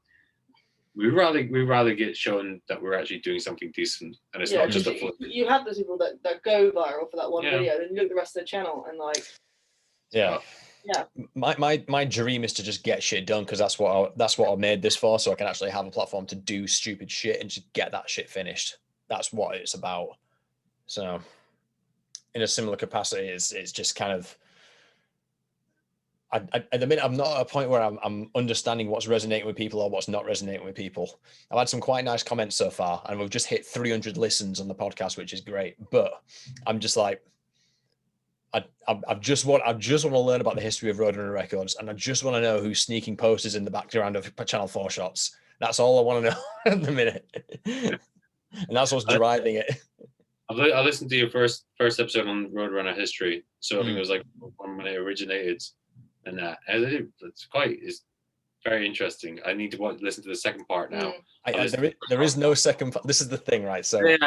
shown that we're actually doing something decent, and it's not just a flip. You have those people that go viral for that one video, then you look at the rest of the channel and like. Yeah. My dream is to just get shit done, because that's what I made this for, so I can actually have a platform to do stupid shit and just get that shit finished. That's what it's about. So in a similar capacity, it's just kind of, at the minute, I'm not at a point where I'm understanding what's resonating with people or what's not resonating with people. I've had some quite nice comments so far, and we've just hit 300 listens on the podcast, which is great. But I'm just like, I just want to learn about the history of Roadrunner Records, and I just want to know who's sneaking posters in the background of Channel 4 shots. That's all I want to know at the minute, and that's what's driving it. I listened to your first episode on Roadrunner history, so I think it was like when it originated, and it's very interesting. I need to listen to the second part now. There is no second part. This is the thing, right? So yeah,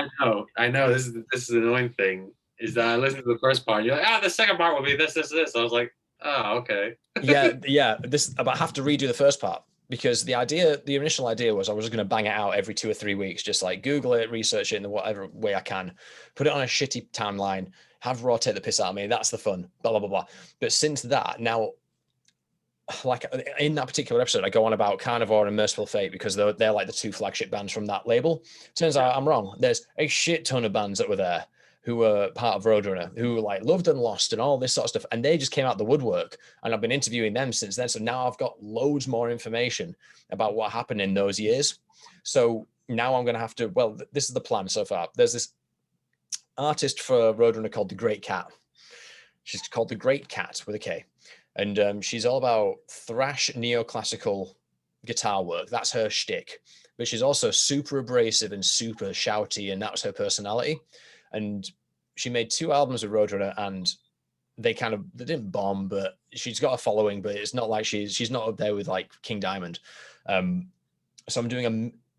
I know. This is the annoying thing, is that I listened to the first part, and you're like, the second part will be this. I was like, okay. yeah. But I have to redo the first part, because the initial idea was I was just going to bang it out every 2 or 3 weeks, just like Google it, research it in whatever way I can, put it on a shitty timeline, have Raw take the piss out of me. That's the fun, blah, blah, blah, blah. But since that, now, like in that particular episode, I go on about Carnivore and Merciful Fate, because they're like the 2 flagship bands from that label. Turns out I'm wrong. There's a shit ton of bands that were there who were part of Roadrunner, who like loved and lost and all this sort of stuff. And they just came out the woodwork, and I've been interviewing them since then. So now I've got loads more information about what happened in those years. So now I'm going to have to, this is the plan so far. There's this artist for Roadrunner called The Great Cat. She's called The Great Cat with a K. And she's all about thrash neoclassical guitar work. That's her shtick. But she's also super abrasive and super shouty, and that was her personality. And she made 2 albums with Roadrunner, and they didn't bomb, but she's got a following, but it's not like she's not up there with like King Diamond. So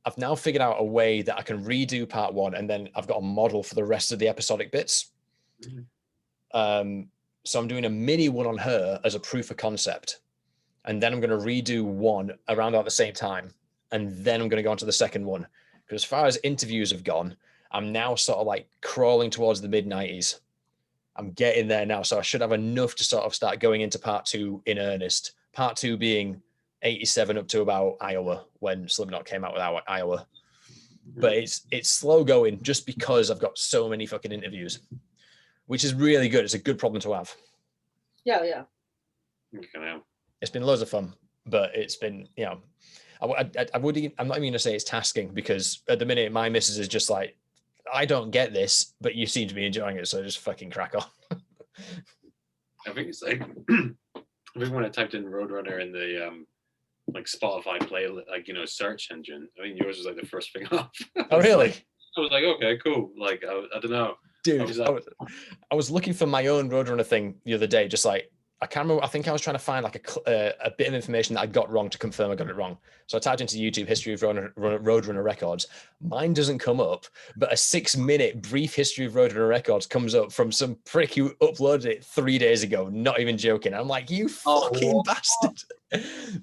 I've now figured out a way that I can redo part 1, and then I've got a model for the rest of the episodic bits. So I'm doing a mini one on her as a proof of concept, and then I'm going to redo one around about the same time, and then I'm going to go on to the second one. Because as far as interviews have gone, I'm now sort of like crawling towards the mid-90s. I'm getting there now, so I should have enough to sort of start going into part 2 in earnest. Part 2 being 87 up to about Iowa, when Slipknot came out with Iowa. But it's slow going, just because I've got so many fucking interviews, which is really good. It's a good problem to have. Yeah. It's been loads of fun, but it's been, I'm not even going to say it's tasking, because at the minute my missus is just like, I don't get this, but you seem to be enjoying it, so just fucking crack on. I think it's like, I think when I typed in Roadrunner in the like Spotify play, like, search engine, I think yours was like the first thing up. Oh, really? I was like, okay, cool. Like, I don't know. Dude, I was looking for my own Roadrunner thing the other day, just like, I can't remember. I think I was trying to find like a bit of information that I got wrong to confirm I got it wrong. So I typed into YouTube history of Roadrunner Records. Mine doesn't come up, but a 6-minute brief history of Roadrunner Records comes up from some prick who uploaded it 3 days ago. Not even joking. I'm like, you fucking bastard.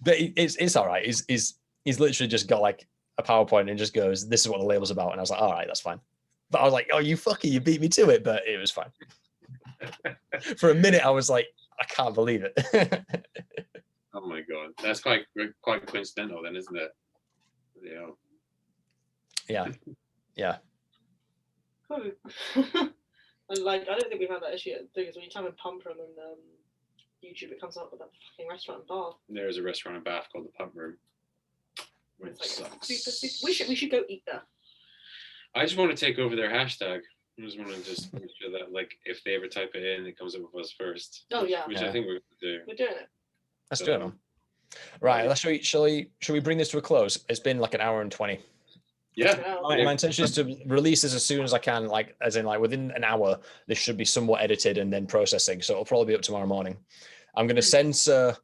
But it's all right. He's literally just got like a PowerPoint and just goes, "This is what the label's about." And I was like, all right, that's fine. But I was like, oh, you beat me to it. But it was fine. For a minute, I was like, I can't believe it. Oh my god, that's quite coincidental, then, isn't it? Yeah. And like, I don't think we've had that issue. The thing is, when you type in Pump Room and YouTube, it comes up with that fucking restaurant and bar. There's a restaurant in Bath called the Pump Room. Which It's like sucks. we should go eat there. I just want to take over their hashtag. I just want to make sure that, like, if they ever type it in, it comes up with us first. Oh yeah, Which I think we're going to do. we're doing it. Let's do it, man. Right, shall we bring this to a close? It's been like an hour and 20. Yeah. My intention is to release this as soon as I can, like as in like within an hour. This should be somewhat edited and then processing, so it'll probably be up tomorrow morning. I'm going to censor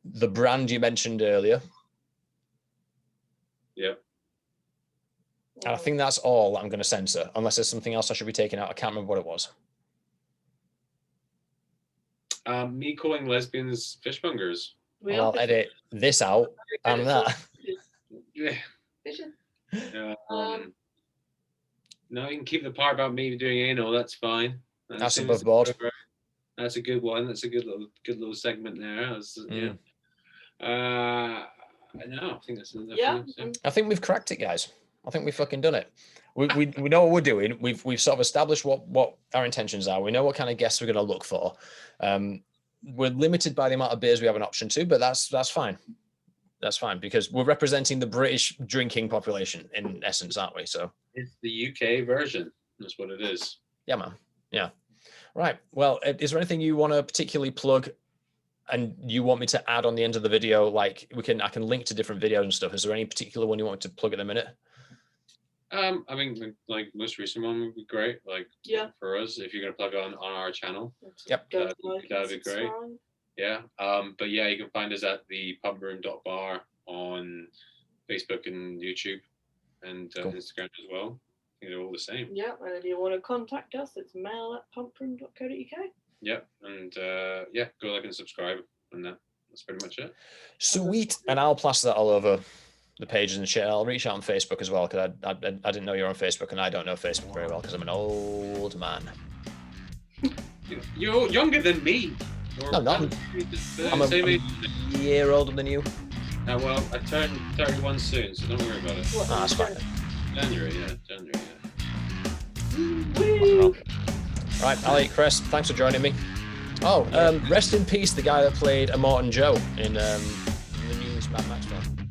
the brand you mentioned earlier. Yep. And I think that's all I'm going to censor, unless there's something else I should be taking out. I can't remember what it was. Me calling lesbians fishmongers. I'll edit this out and that. Yeah. No, you can keep the part about me doing anal. That's fine. That's above board. That's a good one. That's a good little segment there. Yeah. No, I think that's enough. Yeah. I think we've cracked it, guys. I think we've fucking done it. We know what we're doing. We've sort of established what our intentions are. We know what kind of guests we're going to look for. We're limited by the amount of beers we have an option to, but that's fine. That's fine because we're representing the British drinking population in essence, aren't we? So it's the UK version. That's what it is. Yeah, man. Yeah. Right. Well, is there anything you want to particularly plug and you want me to add on the end of the video? Like I can link to different videos and stuff. Is there any particular one you want me to plug at the minute? I mean, like most recent one would be great. Like for us, if you're gonna plug on our channel, yep, that'd be great. Yeah. But yeah, you can find us at the pubroom.bar on Facebook and YouTube and Cool. Instagram as well. I think they're all the same. Yeah, and if you want to contact us, it's mail@pumproom.co.uk. Yep, and go like and subscribe, and that's pretty much it. Sweet. And I'll plaster that all over the pages and shit. I'll reach out on Facebook as well because I didn't know you're on Facebook, and I don't know Facebook very well because I'm an old man. You're younger than me. No, not. I'm a year older than you. Well, I turn 31 soon, so don't worry about it. That's fine. January. Woo. Right, Ali, Cress, thanks for joining me. Oh, rest in peace, the guy that played Immortan Joe in the new Mad Max film.